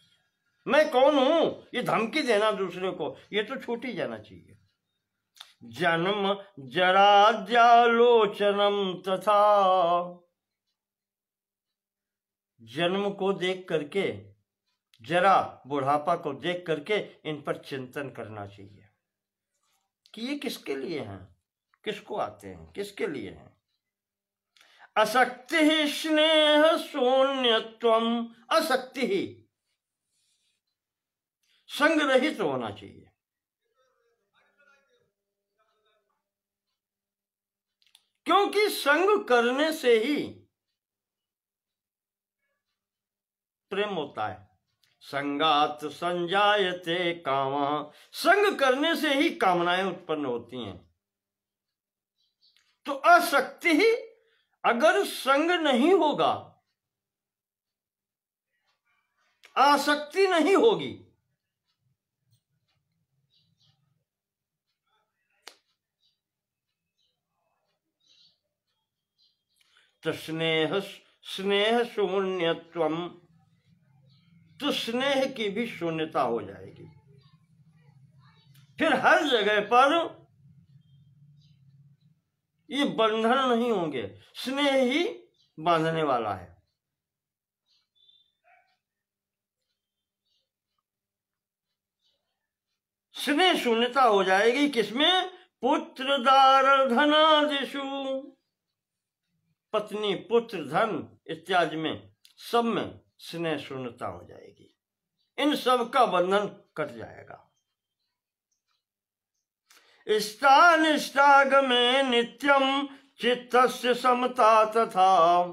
मैं कौन हूं, ये धमकी देना दूसरे को, ये तो छूट ही जाना चाहिए। जन्म जरा जालोचनम तथा, जन्म को देख करके, जरा बुढ़ापा को देख करके इन पर चिंतन करना चाहिए कि ये किसके लिए हैं, किसको आते हैं, किसके लिए हैं। असक्ति ही स्नेह शून्यत्वम, असक्ति ही, संग रहित होना चाहिए। क्योंकि संग करने से ही प्रेम होता है। संगात संजायते कामा, संग करने से ही कामनाएं उत्पन्न होती हैं। तो असक्ति ही, अगर संग नहीं होगा, आसक्ति नहीं होगी, तो स्नेह शून्यत्वम, तो स्नेह की भी शून्यता हो जाएगी। फिर हर जगह पर ये बंधन नहीं होंगे, स्नेह ही बांधने वाला है। स्नेह शून्यता हो जाएगी किसमें? पुत्र दार धनादिषु, पत्नी पुत्र धन इत्यादि में, सब में स्नेह शून्यता हो जाएगी। इन सब का बंधन कट जाएगा। इष्टानिष्टागमे नित्यम चित्तस्य समता तथा,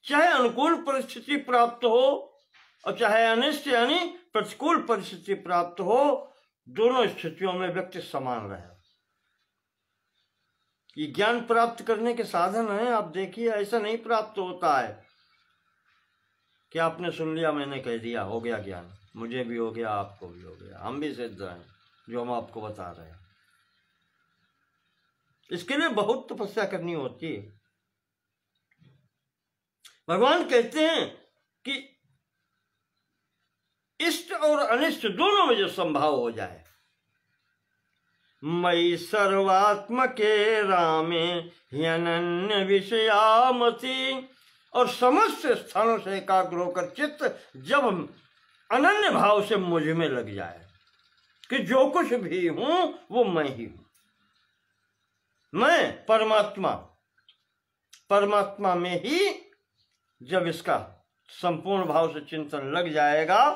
चाहे अनुकूल परिस्थिति प्राप्त हो और चाहे अनिष्ट यानी प्रतिकूल परिस्थिति प्राप्त हो, दोनों स्थितियों में व्यक्ति समान रहे। ये ज्ञान प्राप्त करने के साधन है। आप देखिए, ऐसा नहीं प्राप्त होता है कि आपने सुन लिया, मैंने कह दिया, हो गया ज्ञान, मुझे भी हो गया, आपको भी हो गया, हम भी सिद्ध हैं जो हम आपको बता रहे हैं। इसके लिए बहुत तपस्या करनी होती है। भगवान कहते हैं कि इष्ट और अनिष्ट दोनों में जो संभाव हो जाए, मयि सर्वात्मके रामे ह्यनन्य विषयामति, और समस्त स्थानों से एकाग्र होकर चित्त जब अनन्य भाव से मुझ में लग जाए कि जो कुछ भी हूं वो मैं ही हूं, मैं परमात्मा, परमात्मा में ही जब इसका संपूर्ण भाव से चिंतन लग जाएगा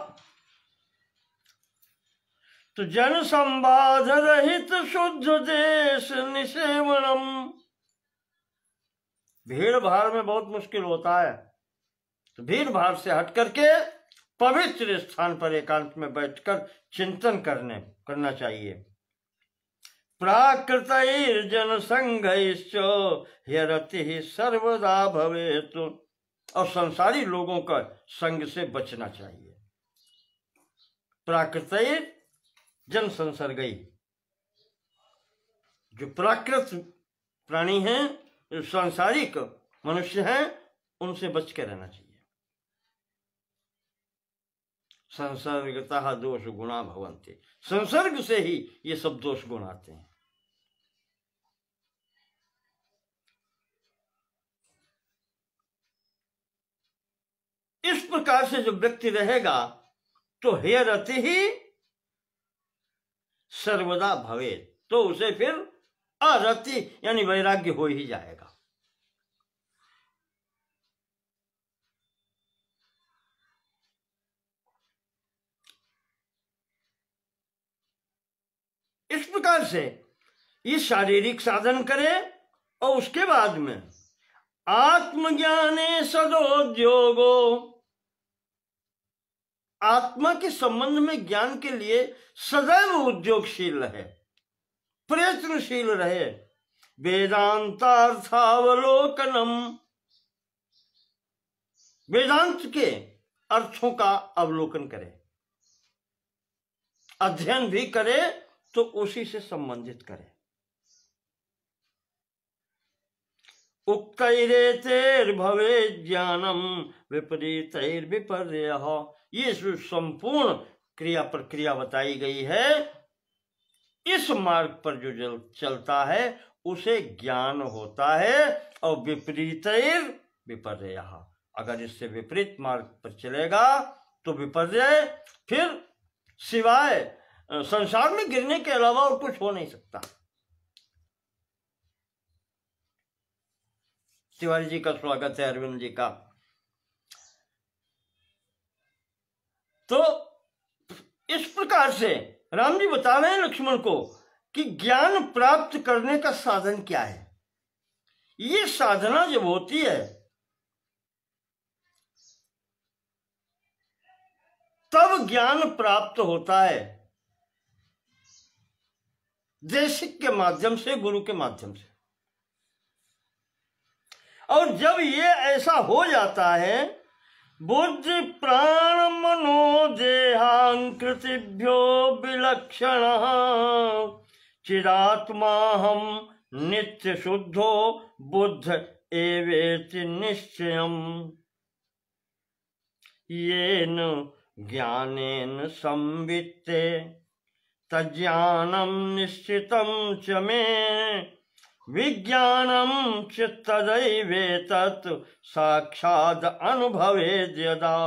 तो जन संवाद रहित शुद्ध देश निसेवनम। भीड़ भाड़ में बहुत मुश्किल होता है, तो भीड़ भाड़ से हट करके पवित्र स्थान पर एकांत में बैठकर चिंतन करना चाहिए। प्राकृतैर जन संघैश्च ह्यरतिः सर्वदा भवेत्। और संसारी लोगों का संग से बचना चाहिए। प्राकृतैर जन संसर्गई, जो प्राकृत प्राणी हैं, जो सांसारिक मनुष्य हैं, उनसे बच के रहना चाहिए। संसर्गतः दोष गुणा भवन्ति, संसर्ग से ही ये सब दोष गुण आते हैं। इस प्रकार से जो व्यक्ति रहेगा तो हे रति ही सर्वदा भवे, तो उसे फिर अरति यानी वैराग्य हो ही जाएगा। इस प्रकार से ये शारीरिक साधन करे और उसके बाद में आत्मज्ञाने सदोद्योगो, आत्मा के संबंध में ज्ञान के लिए सदैव उद्योगशील रहे, प्रयत्नशील रहे। वेदांतार्थावलोकनम, वेदांत के अर्थों का अवलोकन करे, अध्ययन भी करे तो उसी से संबंधित करे। उक्तैरेतेर्भवे ज्ञानम विपरीतैर्विपर्ययः, ये संपूर्ण क्रिया प्रक्रिया बताई गई है। इस मार्ग पर जो चलता है उसे ज्ञान होता है, और विपरीतैर विपर्ययः, अगर इससे विपरीत मार्ग पर चलेगा तो विपर्यय, फिर सिवाय संसार में गिरने के अलावा और कुछ हो नहीं सकता। तिवारी जी का स्वागत है, अरविंद जी का। तो इस प्रकार से राम जी बता रहे हैं लक्ष्मण को कि ज्ञान प्राप्त करने का साधन क्या है। ये साधना जब होती है तब ज्ञान प्राप्त होता है, देशिक के माध्यम से, गुरु के माध्यम से। और जब ये ऐसा हो जाता है, बुद्धि प्राण मनो देहांकृतिभ्यो विलक्षण चिदात्मा हम नित्य शुद्धो बुद्ध एवेति निश्चयम् येन ज्ञानेन संवित्ते तज्ज्ञानम् निश्चितं च मे विज्ञानम् च तदैवेतत् साक्षात् अनुभवेद् यदा।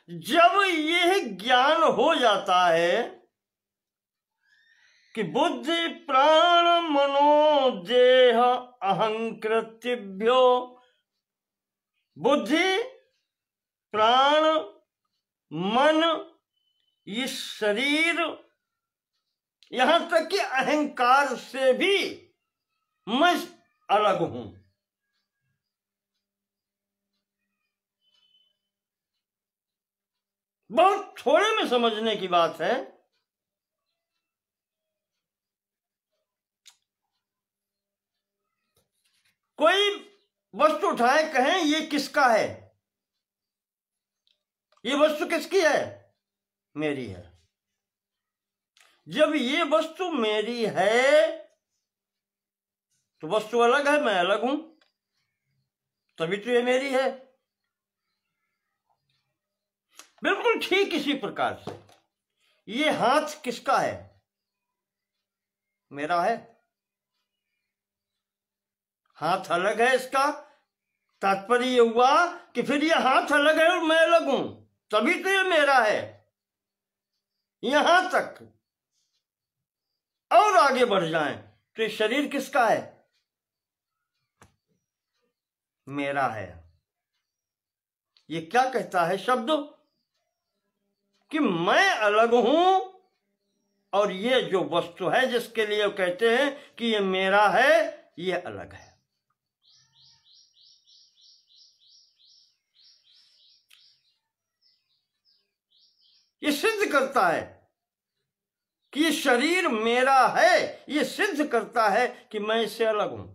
जब यह ज्ञान हो जाता है कि बुद्धि प्राण मनो देह अहंकृतिभ्यो, बुद्धि प्राण मन ये शरीर यहां तक कि अहंकार से भी मैं अलग हूं। बहुत थोड़े में समझने की बात है। कोई वस्तु उठाए, कहें ये किसका है, ये वस्तु किसकी है, मेरी है। जब ये वस्तु मेरी है तो वस्तु अलग है, मैं अलग हूं, तभी तो ये मेरी है। बिल्कुल ठीक इसी प्रकार से ये हाथ किसका है, मेरा है। हाथ अलग है इसका, तात्पर्य ये हुआ कि फिर ये हाथ अलग है और मैं अलग हूं, तभी तो ये मेरा है। यहां तक और आगे बढ़ जाएं तो ये शरीर किसका है? मेरा है। ये क्या कहता है शब्द? कि मैं अलग हूं और ये जो वस्तु है जिसके लिए वो कहते हैं कि ये मेरा है, ये अलग है। ये सिद्ध करता है कि ये शरीर मेरा है, ये सिद्ध करता है कि मैं इससे अलग हूं।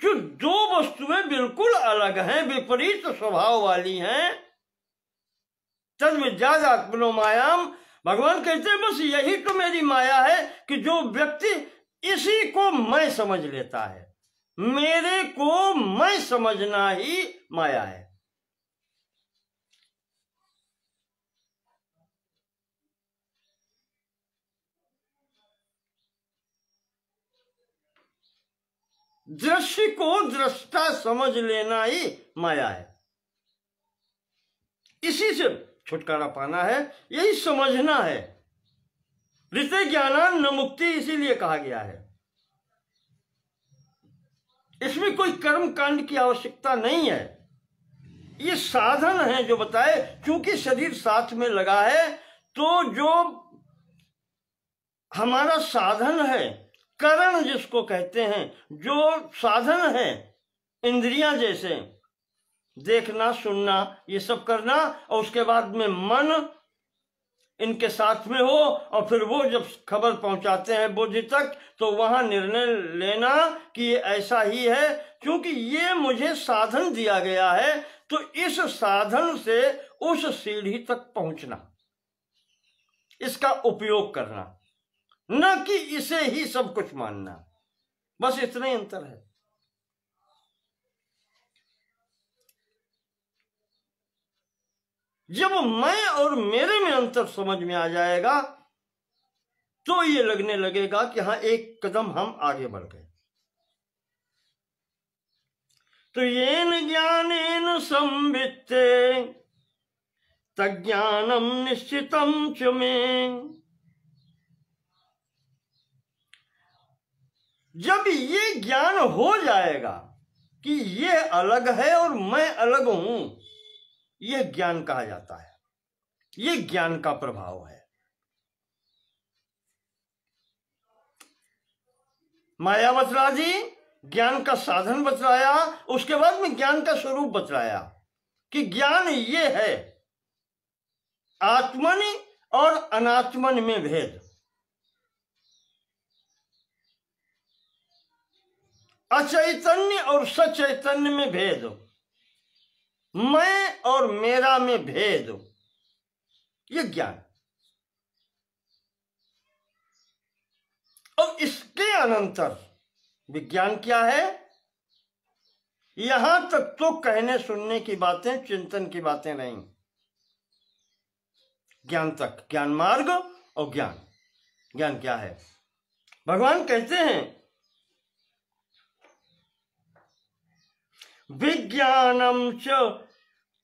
जो दो वस्तुएं बिल्कुल अलग हैं, विपरीत स्वभाव वाली हैं, तद विद्यात्मनो मायाम, भगवान कहते हैं बस यही तो मेरी माया है कि जो व्यक्ति इसी को मैं समझ लेता है, मेरे को मैं समझना ही माया है। दृश्य को दृष्टा समझ लेना ही माया है। इसी से छुटकारा पाना है, यही समझना है। ऋते ज्ञानान न मुक्ति इसीलिए कहा गया है। इसमें कोई कर्म कांड की आवश्यकता नहीं है। ये साधन है जो बताए, क्योंकि शरीर साथ में लगा है, तो जो हमारा साधन है, करण जिसको कहते हैं, जो साधन है, इंद्रियां जैसे देखना सुनना ये सब करना, और उसके बाद में मन इनके साथ में हो, और फिर वो जब खबर पहुंचाते हैं बुद्धि तक, तो वहां निर्णय लेना कि ये ऐसा ही है, क्योंकि ये मुझे साधन दिया गया है, तो इस साधन से उस सीढ़ी तक पहुंचना, इसका उपयोग करना, न कि इसे ही सब कुछ मानना। बस इतना ही अंतर है। जब मैं और मेरे में अंतर समझ में आ जाएगा, तो ये लगने लगेगा कि हाँ, एक कदम हम आगे बढ़ गए। तो येन ज्ञानेन संवित्ते तज्ज्ञानम निश्चितम च मे। जब ये ज्ञान हो जाएगा कि ये अलग है और मैं अलग हूं, यह ज्ञान कहा जाता है। ये ज्ञान का प्रभाव है। माया बतला दी, ज्ञान का साधन बतलाया, उसके बाद में ज्ञान का स्वरूप बतलाया कि ज्ञान ये है, आत्मन और अनात्मन में भेद, अचैतन्य और सचैतन्य में भेद, मैं और मेरा में भेद, ये ज्ञान। और इसके अनंतर विज्ञान क्या है? यहां तक तो कहने सुनने की बातें, चिंतन की बातें नहीं, ज्ञान तक, ज्ञान मार्ग और ज्ञान। ज्ञान क्या है? भगवान कहते हैं विज्ञानम च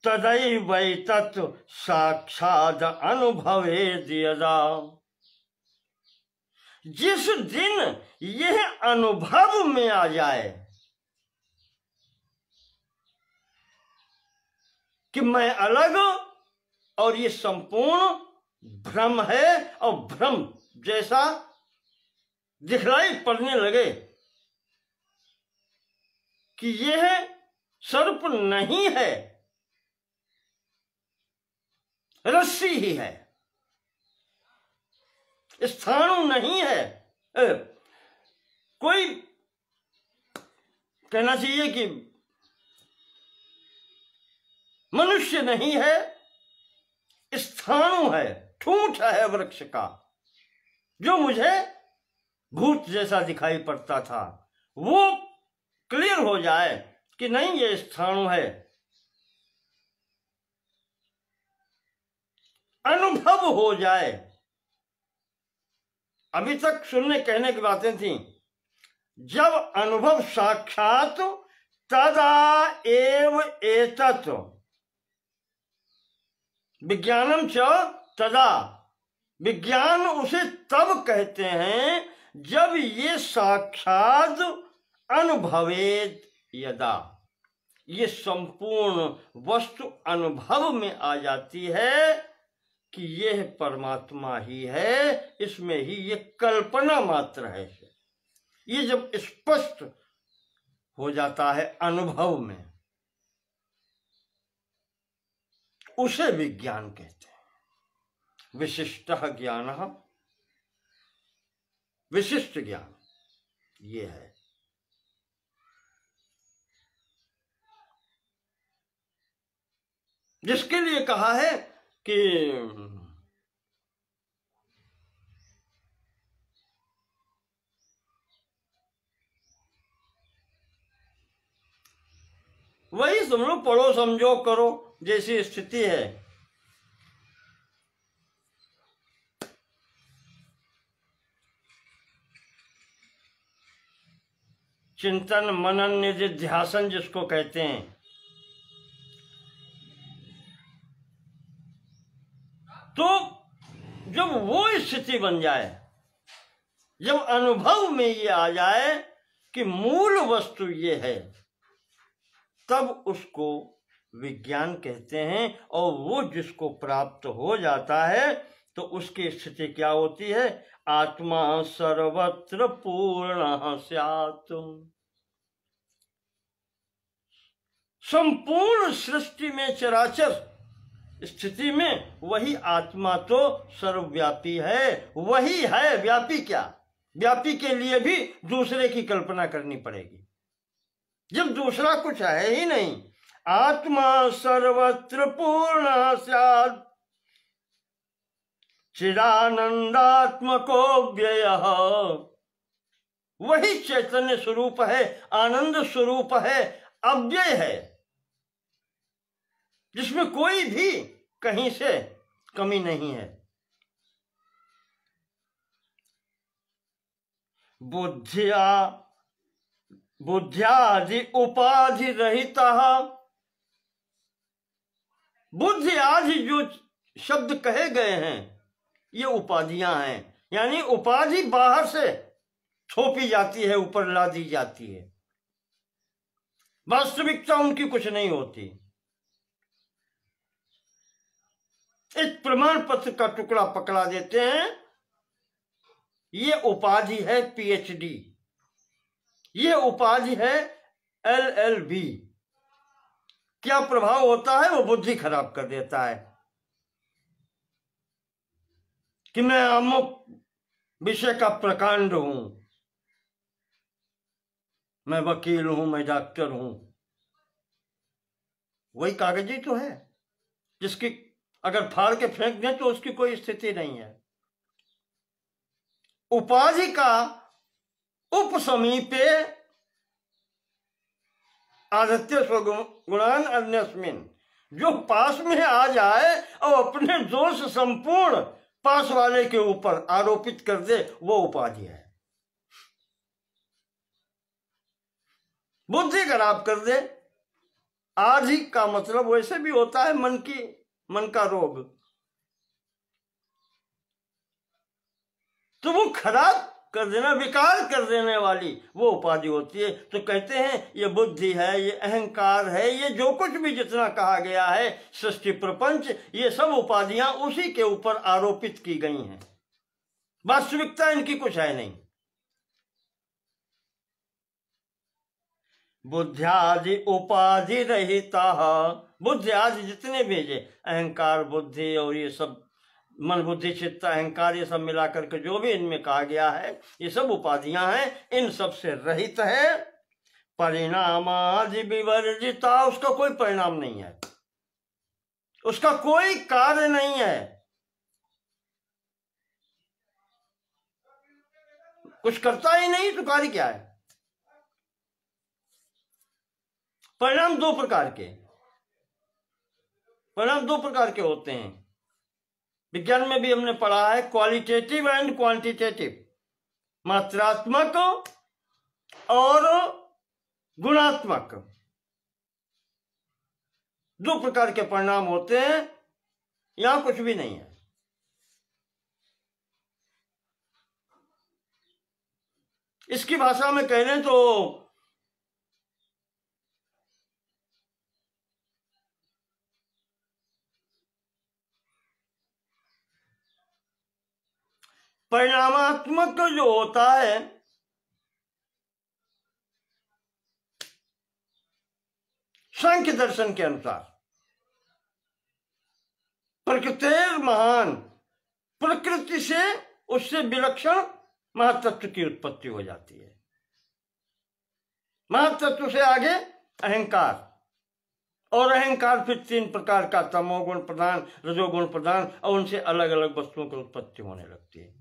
तदैवैतत् साक्षाद अनुभवेद् यदा। जिस दिन यह अनुभव में आ जाए कि मैं अलग और ये संपूर्ण भ्रम है, और भ्रम जैसा दिखलाई पड़ने लगे कि यह सर्प नहीं है, रस्सी ही है, स्थाणु नहीं है, कोई कहना चाहिए कि मनुष्य नहीं है, स्थाणु है, ठूंठ है वृक्ष का, जो मुझे भूत जैसा दिखाई पड़ता था, वो क्लियर हो जाए कि नहीं, ये स्थाणु है, अनुभव हो जाए। अभी तक सुनने कहने की बातें थी, जब अनुभव साक्षात तदा एव एतत्, विज्ञानम च तदा, विज्ञान उसे तब कहते हैं जब ये साक्षात अनुभवेत यदा, ये संपूर्ण वस्तु अनुभव में आ जाती है कि यह परमात्मा ही है, इसमें ही ये कल्पना मात्र है। ये जब स्पष्ट हो जाता है अनुभव में, उसे विज्ञान कहते हैं। विशिष्टः ज्ञानः, विशिष्ट ज्ञान ये है। जिसके लिए कहा है कि वही तुम लोग पढ़ो समझो करो जैसी स्थिति है। चिंतन मनन निधिध्यासन जिसको कहते हैं, तो जब वो स्थिति बन जाए, जब अनुभव में ये आ जाए कि मूल वस्तु ये है, तब उसको विज्ञान कहते हैं। और वो जिसको प्राप्त हो जाता है तो उसकी स्थिति क्या होती है? आत्मा सर्वत्र पूर्ण स्यात्। संपूर्ण सृष्टि में चराचर स्थिति में वही आत्मा तो सर्वव्यापी है, वही है। व्यापी क्या? व्यापी के लिए भी दूसरे की कल्पना करनी पड़ेगी, जब दूसरा कुछ है ही नहीं। आत्मा सर्वत्र पूर्ण स्यात् चिदानंदात्मको व्ययः। वही चैतन्य स्वरूप है, आनंद स्वरूप है, अव्यय है, जिसमें कोई भी कहीं से कमी नहीं है। बुद्ध्यादि उपाधि रहितः। बुद्धि आदि जो शब्द कहे गए हैं ये उपाधियां हैं, यानी उपाधि बाहर से थोपी जाती है, ऊपर ला दी जाती है, वास्तविकता उनकी कुछ नहीं होती। एक प्रमाण पत्र का टुकड़ा पकड़ा देते हैं, ये उपाधि है पीएचडी, ये उपाधि है एलएलबी। क्या प्रभाव होता है? वो बुद्धि खराब कर देता है कि मैं अमुक विषय का प्रकांड हूं, मैं वकील हूं, मैं डॉक्टर हूं। वही कागजी तो है जिसकी अगर फाड़ के फेंक दें तो उसकी कोई स्थिति नहीं है। उपाधि का उपसमीपे आदित्य स्वगुणान अन्यस्मिन, जो पास में आ जाए और अपने दोष संपूर्ण पास वाले के ऊपर आरोपित कर दे, वो उपाधि है। बुद्धि खराब कर दे। आधि का मतलब वैसे भी होता है मन का रोग। तो वो खराब कर देना, विकार कर देने वाली वो उपाधि होती है। तो कहते हैं ये बुद्धि है, ये अहंकार है, ये जो कुछ भी जितना कहा गया है सृष्टि प्रपंच, ये सब उपाधियां उसी के ऊपर आरोपित की गई हैं। वास्तविकता इनकी कुछ है नहीं। बुद्ध्यादि उपाधि रहिता। बुद्धि आदि जितने भी है, अहंकार बुद्धि और ये सब मन बुद्धि चित्त अहंकार, ये सब मिलाकर के जो भी इनमें कहा गया है, ये सब उपाधियां हैं, इन सब से रहित है। परिणामादि विवर्जिता, उसका कोई परिणाम नहीं है, उसका कोई कार्य नहीं है। कुछ करता ही नहीं तो कार्य क्या है? परिणाम दो प्रकार के होते हैं। विज्ञान में भी हमने पढ़ा है, क्वालिटेटिव एंड क्वांटिटेटिव, मात्रात्मक और गुणात्मक। दो प्रकार के परिणाम होते हैं। यहां कुछ भी नहीं है। इसकी भाषा में कह लें तो परिणामात्मक जो होता है सांख्य दर्शन के अनुसार प्रकृतिर महान, प्रकृति से उससे विलक्षण महातत्व की उत्पत्ति हो जाती है। महातत्व से आगे अहंकार, और अहंकार फिर 3 प्रकार का, तमोगुण प्रधान, रजोगुण प्रधान, और उनसे अलग अलग वस्तुओं की उत्पत्ति होने लगती है।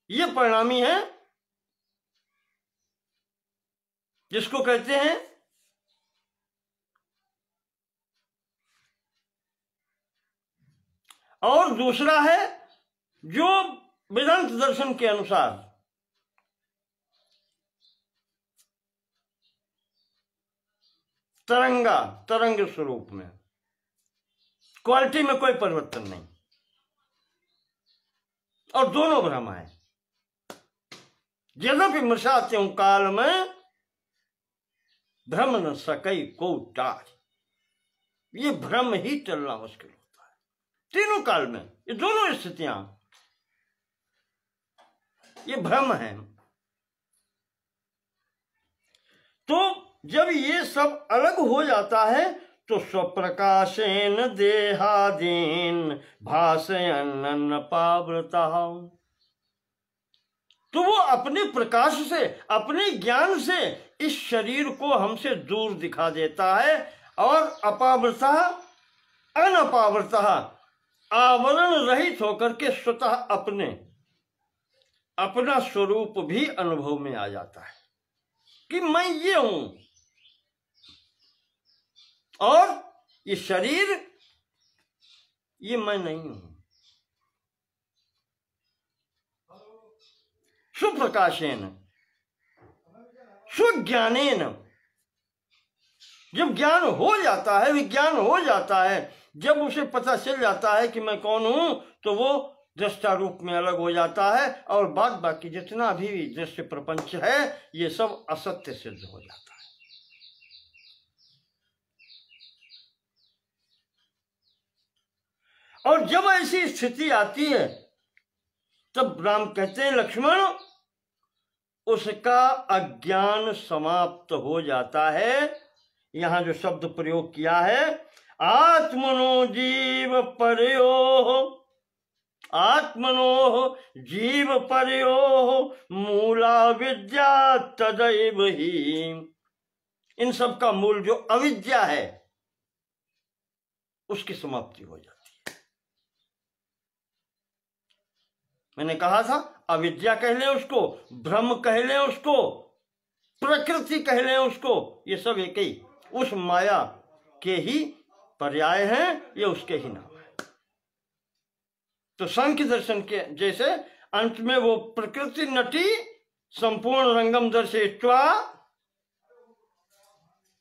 ये परिणामी है, जिसको कहते हैं और दूसरा है जो वेदांत दर्शन के अनुसार तरंग स्वरूप में, क्वालिटी में कोई परिवर्तन नहीं, और दोनों भ्रम है। यद्यपि मृषात्यं काल में भ्रम न सकई को टार, ये भ्रम ही चलना मुश्किल होता है तीनों काल में। ये दोनों स्थितियां ये भ्रम है। तो जब ये सब अलग हो जाता है तो स्वप्रकाशेन देहादीन भाषयन् पावृता, तो वो अपने प्रकाश से, अपने ज्ञान से इस शरीर को हमसे दूर दिखा देता है, और अपावृता अनपावृता, आवरण रहित होकर के स्वतः अपना स्वरूप भी अनुभव में आ जाता है कि मैं ये हूं, और ये शरीर ये मैं नहीं हूं। सुप्रकाशेन सुज्ञानेन, जब ज्ञान हो जाता है, विज्ञान हो जाता है, जब उसे पता चल जाता है कि मैं कौन हूं, तो वो दृष्टा रूप में अलग हो जाता है, और बाकी जितना भी दृश्य प्रपंच है ये सब असत्य सिद्ध हो जाता है। और जब ऐसी स्थिति आती है तब राम कहते हैं लक्ष्मण, उसका अज्ञान समाप्त हो जाता है। यहां जो शब्द प्रयोग किया है, आत्मनो जीव परयो, आत्मनो जीव परयो मूला विद्या तदैव ही, इन सब का मूल जो अविद्या है उसकी समाप्ति हो जाती है। मैंने कहा था अविद्या कह लें उसको, भ्रम कह लें उसको, प्रकृति कह लें उसको, ये सब एक ही उस माया के ही पर्याय हैं, ये उसके ही नाम है। तो सांख्य दर्शन के जैसे अंत में वो प्रकृति नटी संपूर्ण रंगम दर्शित्वा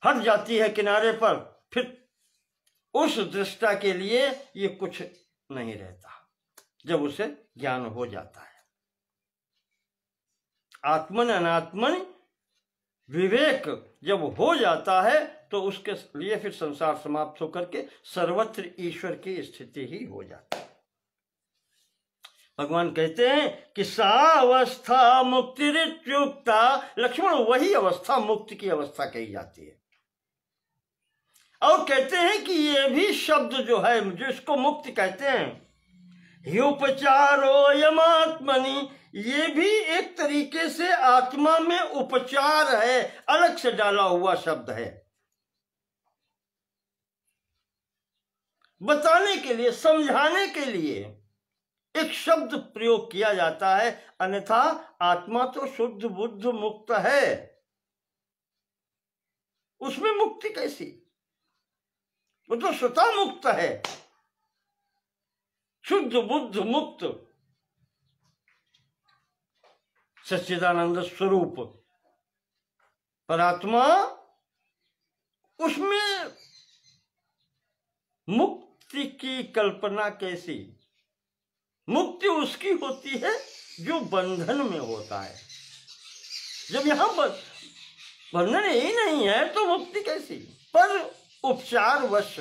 हट जाती है किनारे पर, फिर उस दृष्टा के लिए ये कुछ नहीं रहता जब उसे ज्ञान हो जाता है। आत्मन अनात्मन विवेक जब हो जाता है तो उसके लिए फिर संसार समाप्त होकर के सर्वत्र ईश्वर की स्थिति ही हो जाती है। भगवान कहते हैं कि सा अवस्था मुक्तिरित्युक्ता, लक्ष्मण वही अवस्था मुक्ति की अवस्था कही जाती है। और कहते हैं कि ये भी शब्द जो है जिसको मुक्ति कहते हैं, उपचारो यमात्मनि, ये भी एक तरीके से आत्मा में उपचार है, अलग से डाला हुआ शब्द है, बताने के लिए, समझाने के लिए एक शब्द प्रयोग किया जाता है। अन्यथा आत्मा तो शुद्ध बुद्ध मुक्त है, उसमें मुक्ति कैसी? वो तो स्वतः मुक्त है, शुद्ध बुद्ध मुक्त सच्चिदानंद स्वरूप परात्मा, उसमें मुक्त मुक्ति की कल्पना कैसी? मुक्ति उसकी होती है जो बंधन में होता है। जब यहाँ बंधन ही नहीं है तो मुक्ति कैसी? पर उपचार वश,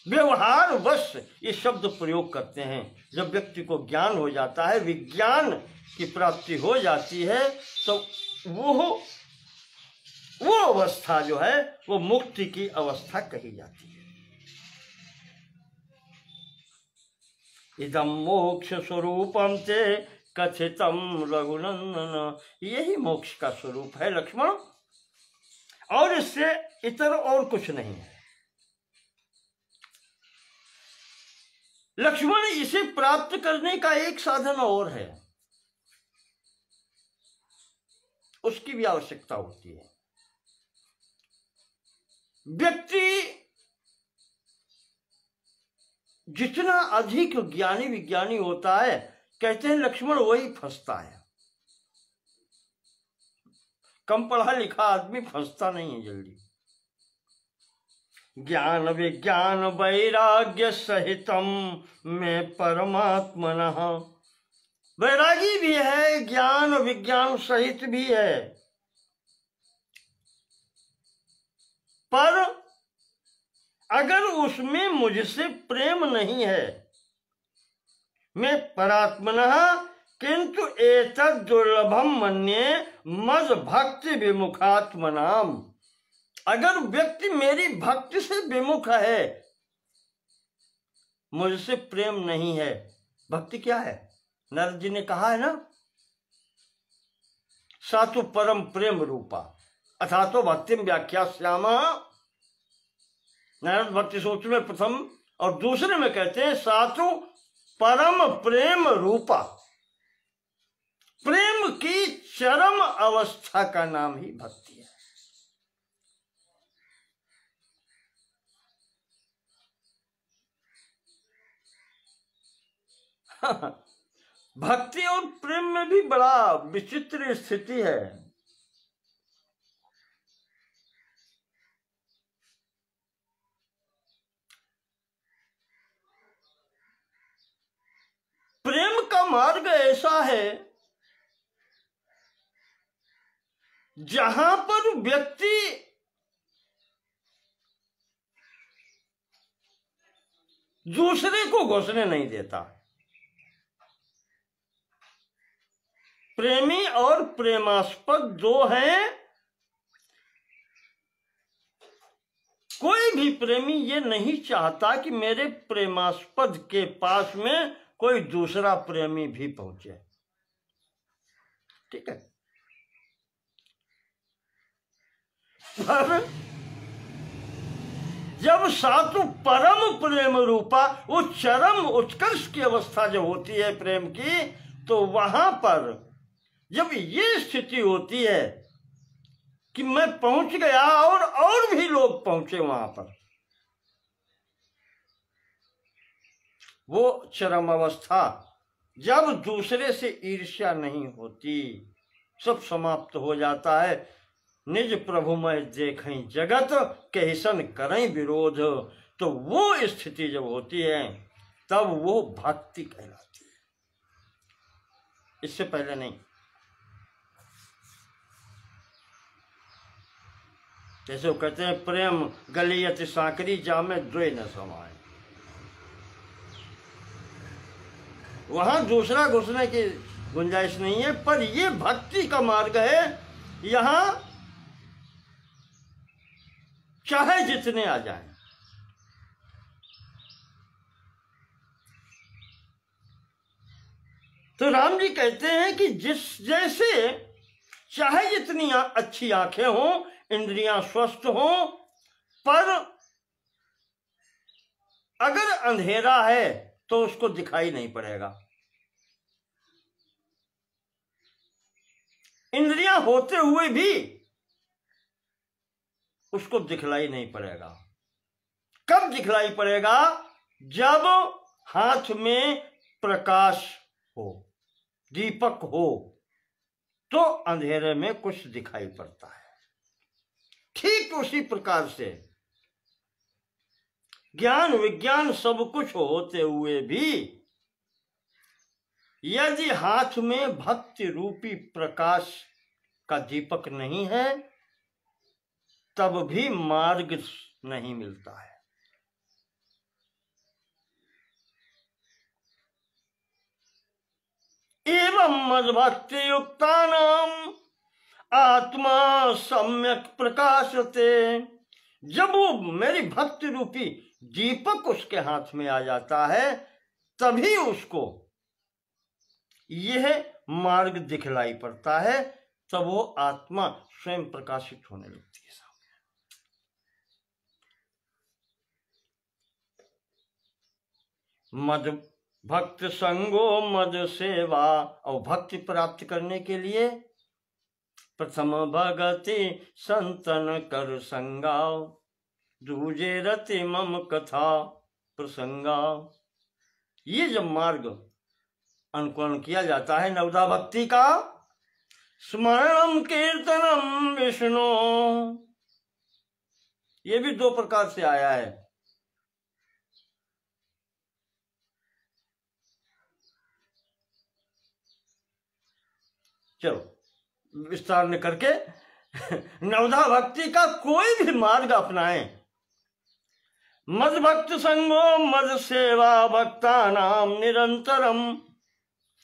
व्यवहार वश ये शब्द प्रयोग करते हैं। जब व्यक्ति को ज्ञान हो जाता है, विज्ञान की प्राप्ति हो जाती है, तो वो अवस्था जो है वो मुक्ति की अवस्था कही जाती है। इदम मोक्ष स्वरूपम ते कथितम रघुनंदन, यही मोक्ष का स्वरूप है लक्ष्मण, और इससे इतर और कुछ नहीं है। लक्ष्मण, इसे प्राप्त करने का एक साधन और है, उसकी भी आवश्यकता होती है। व्यक्ति जितना अधिक ज्ञानी विज्ञानी होता है, कहते हैं लक्ष्मण, वही फंसता है। कम पढ़ा लिखा आदमी फंसता नहीं है जल्दी। ज्ञान विज्ञान वैराग्य सहितम में परमात्मनः, वैरागी भी है, ज्ञान विज्ञान सहित भी है, पर अगर उसमें मुझसे प्रेम नहीं है, मैं परात्मनः किंतु एतद् दुर्लभम मन्ये मद भक्ति विमुखात्मनाम, अगर व्यक्ति मेरी भक्ति से विमुख है, मुझसे प्रेम नहीं है। भक्ति क्या है? नारद जी ने कहा है ना, सातु परम प्रेम रूपा अथा तो भक्तिम व्याख्यास्यामः। नारद भक्ति सूत्र में प्रथम और दूसरे में कहते हैं सातु परम प्रेम रूपा, प्रेम की चरम अवस्था का नाम ही भक्ति है। भक्ति और प्रेम में भी बड़ा विचित्र स्थिति है। प्रेम का मार्ग ऐसा है जहां पर व्यक्ति दूसरे को घुसने नहीं देता। प्रेमी और प्रेमास्पद दो हैं। कोई भी प्रेमी ये नहीं चाहता कि मेरे प्रेमास्पद के पास में कोई दूसरा प्रेमी भी पहुंचे। ठीक है, पर जब सातु परम प्रेम रूपा, वो चरम उत्कर्ष की अवस्था जब होती है प्रेम की, तो वहां पर जब ये स्थिति होती है कि मैं पहुंच गया और भी लोग पहुंचे वहां पर, वो चरम अवस्था जब दूसरे से ईर्ष्या नहीं होती, सब समाप्त हो जाता है। निज प्रभु मैं देखें जगत कहिसन करें विरोध, तो वो स्थिति जब होती है तब वो भक्ति कहलाती है, इससे पहले नहीं। जैसे वो कहते हैं प्रेम गलियत सांकरी जामे द्वे न समाए, वहां दूसरा घुसने की गुंजाइश नहीं है। पर ये भक्ति का मार्ग है, यहां चाहे जितने आ जाएं, तो राम जी कहते हैं कि जैसे चाहे जितनी अच्छी आंखें हों, इंद्रियां स्वस्थ हों, पर अगर अंधेरा है तो उसको दिखाई नहीं पड़ेगा। इंद्रियां होते हुए भी उसको दिखलाई नहीं पड़ेगा। कब दिखलाई पड़ेगा? जब हाथ में प्रकाश हो, दीपक हो, तो अंधेरे में कुछ दिखाई पड़ता है। ठीक उसी प्रकार से ज्ञान विज्ञान सब कुछ होते हुए भी यदि हाथ में भक्ति रूपी प्रकाश का दीपक नहीं है तब भी मार्ग नहीं मिलता है। एवं मद्भक्ति युक्तानाम आत्मा सम्यक प्रकाशते। जब वो मेरी भक्ति रूपी दीपक उसके हाथ में आ जाता है तभी उसको यह मार्ग दिखलाई पड़ता है, तब वो आत्मा स्वयं प्रकाशित होने लगती है सामने। मद भक्त संगो मद सेवा। और भक्ति प्राप्त करने के लिए प्रथम भगति संतन कर संगाओ, दूजे रति मम कथा प्रसंगाओ। ये जब मार्ग अनुकरण किया जाता है नवदा भक्ति का, स्मरणम कीर्तनम विष्णु, ये भी दो प्रकार से आया है। चलो विस्तार में करके नवधा भक्ति का कोई भी मार्ग अपनाएं। मद भक्त संगो मद सेवा भक्ता नाम निरंतरम।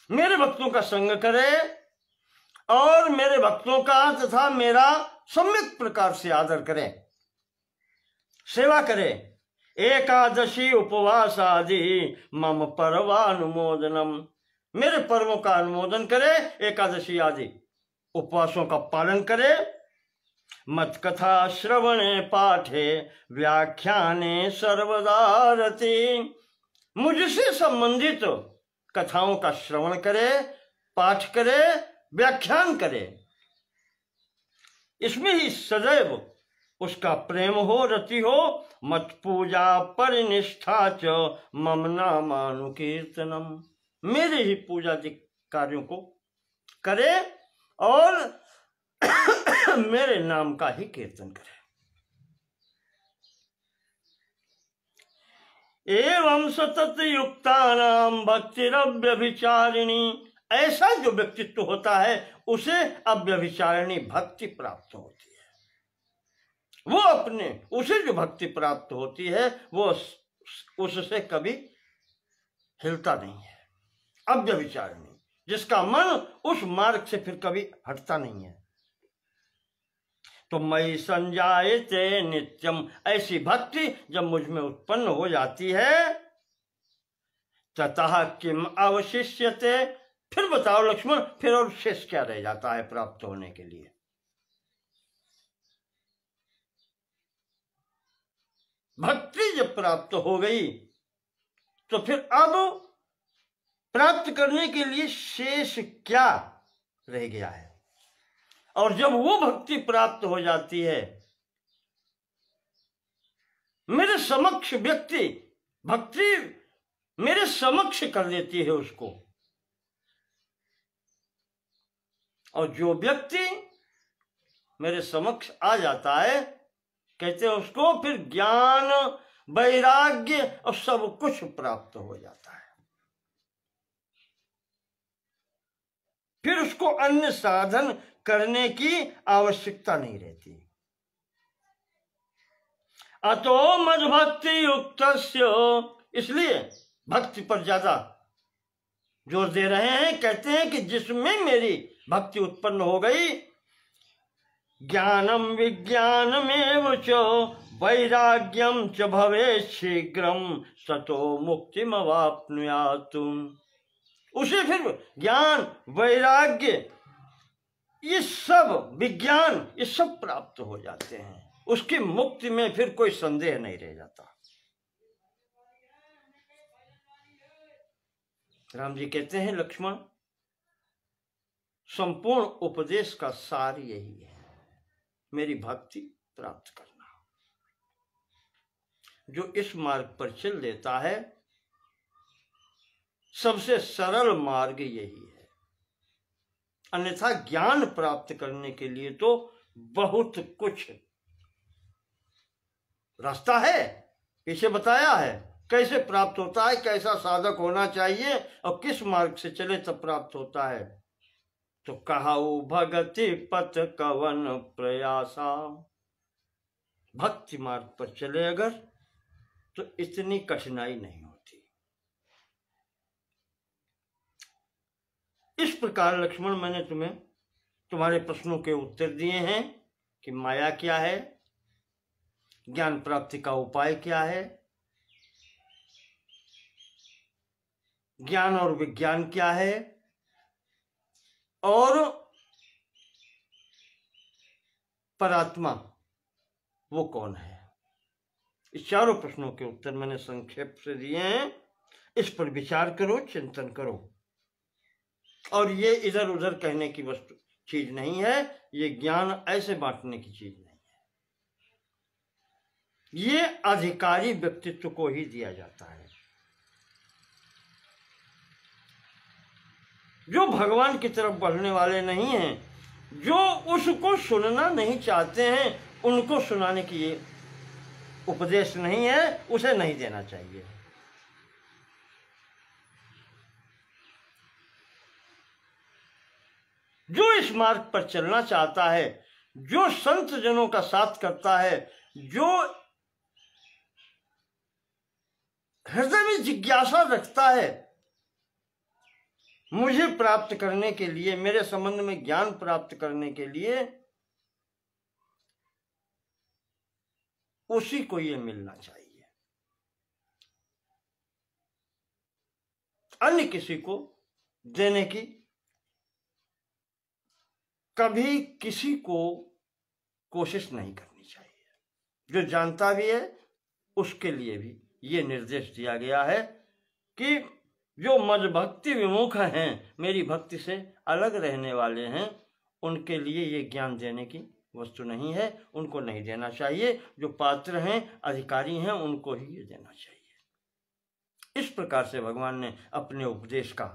मेरे भक्तों का संग करे और मेरे भक्तों का तथा मेरा सम्यक प्रकार से आदर करे, सेवा करे। एकादशी उपवास आदि मम पर्वानुमोदनम। मेरे पर्वों का अनुमोदन करे, एकादशी आदि उपवासों का पालन करे। मत कथा श्रवणे पाठे व्याख्याने सर्वदा रति। मुझसे संबंधित कथाओं का श्रवण करे, पाठ करे, व्याख्यान करे। इसमें ही सदैव उसका प्रेम हो, रति हो। मत पूजा परिनिष्ठा च मम नामानुकीर्तनम। मेरे ही पूजा के कार्यों को करे और मेरे नाम का ही कीर्तन करे। एवं सतत युक्तानाम भक्तिरव्यभिचारिणी। ऐसा जो व्यक्तित्व होता है उसे अव्यभिचारिणी भक्ति प्राप्त होती है। वो अपने उसे जो भक्ति प्राप्त होती है वो उससे कभी हिलता नहीं है। अव्यभिचारिणी, जिसका मन उस मार्ग से फिर कभी हटता नहीं है। तो मयि संजायते नित्यम। ऐसी भक्ति जब मुझ में उत्पन्न हो जाती है ततः किम अवशिष्यते। फिर बताओ लक्ष्मण, फिर और शेष क्या रह जाता है प्राप्त होने के लिए? भक्ति जब प्राप्त हो गई तो फिर अब प्राप्त करने के लिए शेष क्या रह गया है? और जब वो भक्ति प्राप्त हो जाती है, मेरे समक्ष व्यक्ति भक्ति मेरे समक्ष कर देती है उसको। और जो व्यक्ति मेरे समक्ष आ जाता है, कहते हैं उसको फिर ज्ञान वैराग्य और सब कुछ प्राप्त हो जाता है। फिर उसको अन्य साधन करने की आवश्यकता नहीं रहती। अतो मद भक्ति युक्तस्य। इसलिए भक्ति पर ज्यादा जोर दे रहे हैं। कहते हैं कि जिसमें मेरी भक्ति उत्पन्न हो गई, ज्ञानम विज्ञानमेव च वैराग्यम च भवेत् शीघ्रम ततो मुक्तिमवाप्नुयात्। उसे फिर ज्ञान वैराग्य ये सब विज्ञान ये सब प्राप्त हो जाते हैं। उसकी मुक्ति में फिर कोई संदेह नहीं रह जाता। राम जी कहते हैं लक्ष्मण, संपूर्ण उपदेश का सार यही है, मेरी भक्ति प्राप्त करना। जो इस मार्ग पर चल देता है, सबसे सरल मार्ग यही है। अन्यथा ज्ञान प्राप्त करने के लिए तो बहुत कुछ रास्ता है, इसे बताया है कैसे प्राप्त होता है, कैसा साधक होना चाहिए और किस मार्ग से चले तब प्राप्त होता है। तो कहाऊ भगति पथ कवन प्रयासा, भक्ति मार्ग पर चले अगर तो इतनी कठिनाई नहीं होती। इस प्रकार लक्ष्मण मैंने तुम्हें तुम्हारे प्रश्नों के उत्तर दिए हैं कि माया क्या है, ज्ञान प्राप्ति का उपाय क्या है, ज्ञान और विज्ञान क्या है, और परात्मा वो कौन है। इस चारों प्रश्नों के उत्तर मैंने संक्षेप से दिए हैं। इस पर विचार करो, चिंतन करो। और ये इधर उधर कहने की वस्तु चीज नहीं है, ये ज्ञान ऐसे बांटने की चीज नहीं है, ये अधिकारी व्यक्तित्व को ही दिया जाता है। जो भगवान की तरफ बढ़ने वाले नहीं हैं, जो उसको सुनना नहीं चाहते हैं, उनको सुनाने की ये उपदेश नहीं है, उसे नहीं देना चाहिए। जो इस मार्ग पर चलना चाहता है, जो संत जनों का साथ करता है, जो हृदय में जिज्ञासा रखता है मुझे प्राप्त करने के लिए, मेरे संबंध में ज्ञान प्राप्त करने के लिए, उसी को ये मिलना चाहिए। अन्य किसी को देने की कभी किसी को कोशिश नहीं करनी चाहिए। जो जानता भी है उसके लिए भी ये निर्देश दिया गया है कि जो मज भक्ति विमुख हैं, मेरी भक्ति से अलग रहने वाले हैं, उनके लिए ये ज्ञान देने की वस्तु नहीं है, उनको नहीं देना चाहिए। जो पात्र हैं, अधिकारी हैं, उनको ही ये देना चाहिए। इस प्रकार से भगवान ने अपने उपदेश का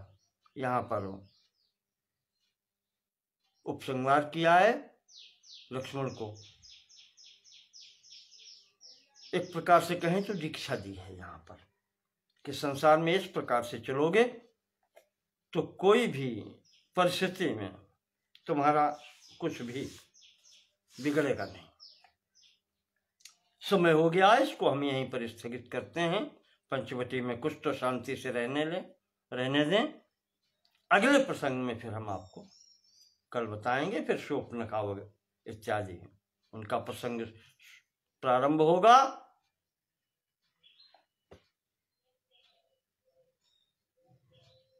यहाँ पर उपसंहार किया है। लक्ष्मण को एक प्रकार से कहें तो दीक्षा दी है यहाँ पर कि संसार में इस प्रकार से चलोगे तो कोई भी परिस्थिति में तुम्हारा कुछ भी बिगड़ेगा नहीं। समय हो गया, इसको हम यहीं पर स्थगित करते हैं। पंचवटी में कुछ तो शांति से रहने दें। अगले प्रसंग में फिर हम आपको कल बताएंगे। फिर शोपनखा इत्यादि उनका प्रसंग प्रारंभ होगा।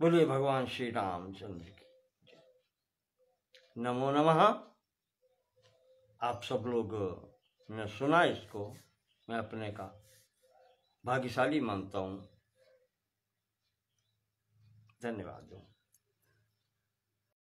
बोलिए भगवान श्री रामचंद्र की नमो नमः। आप सब लोग ने सुना, इसको मैं अपने का भाग्यशाली मानता हूँ। धन्यवाद।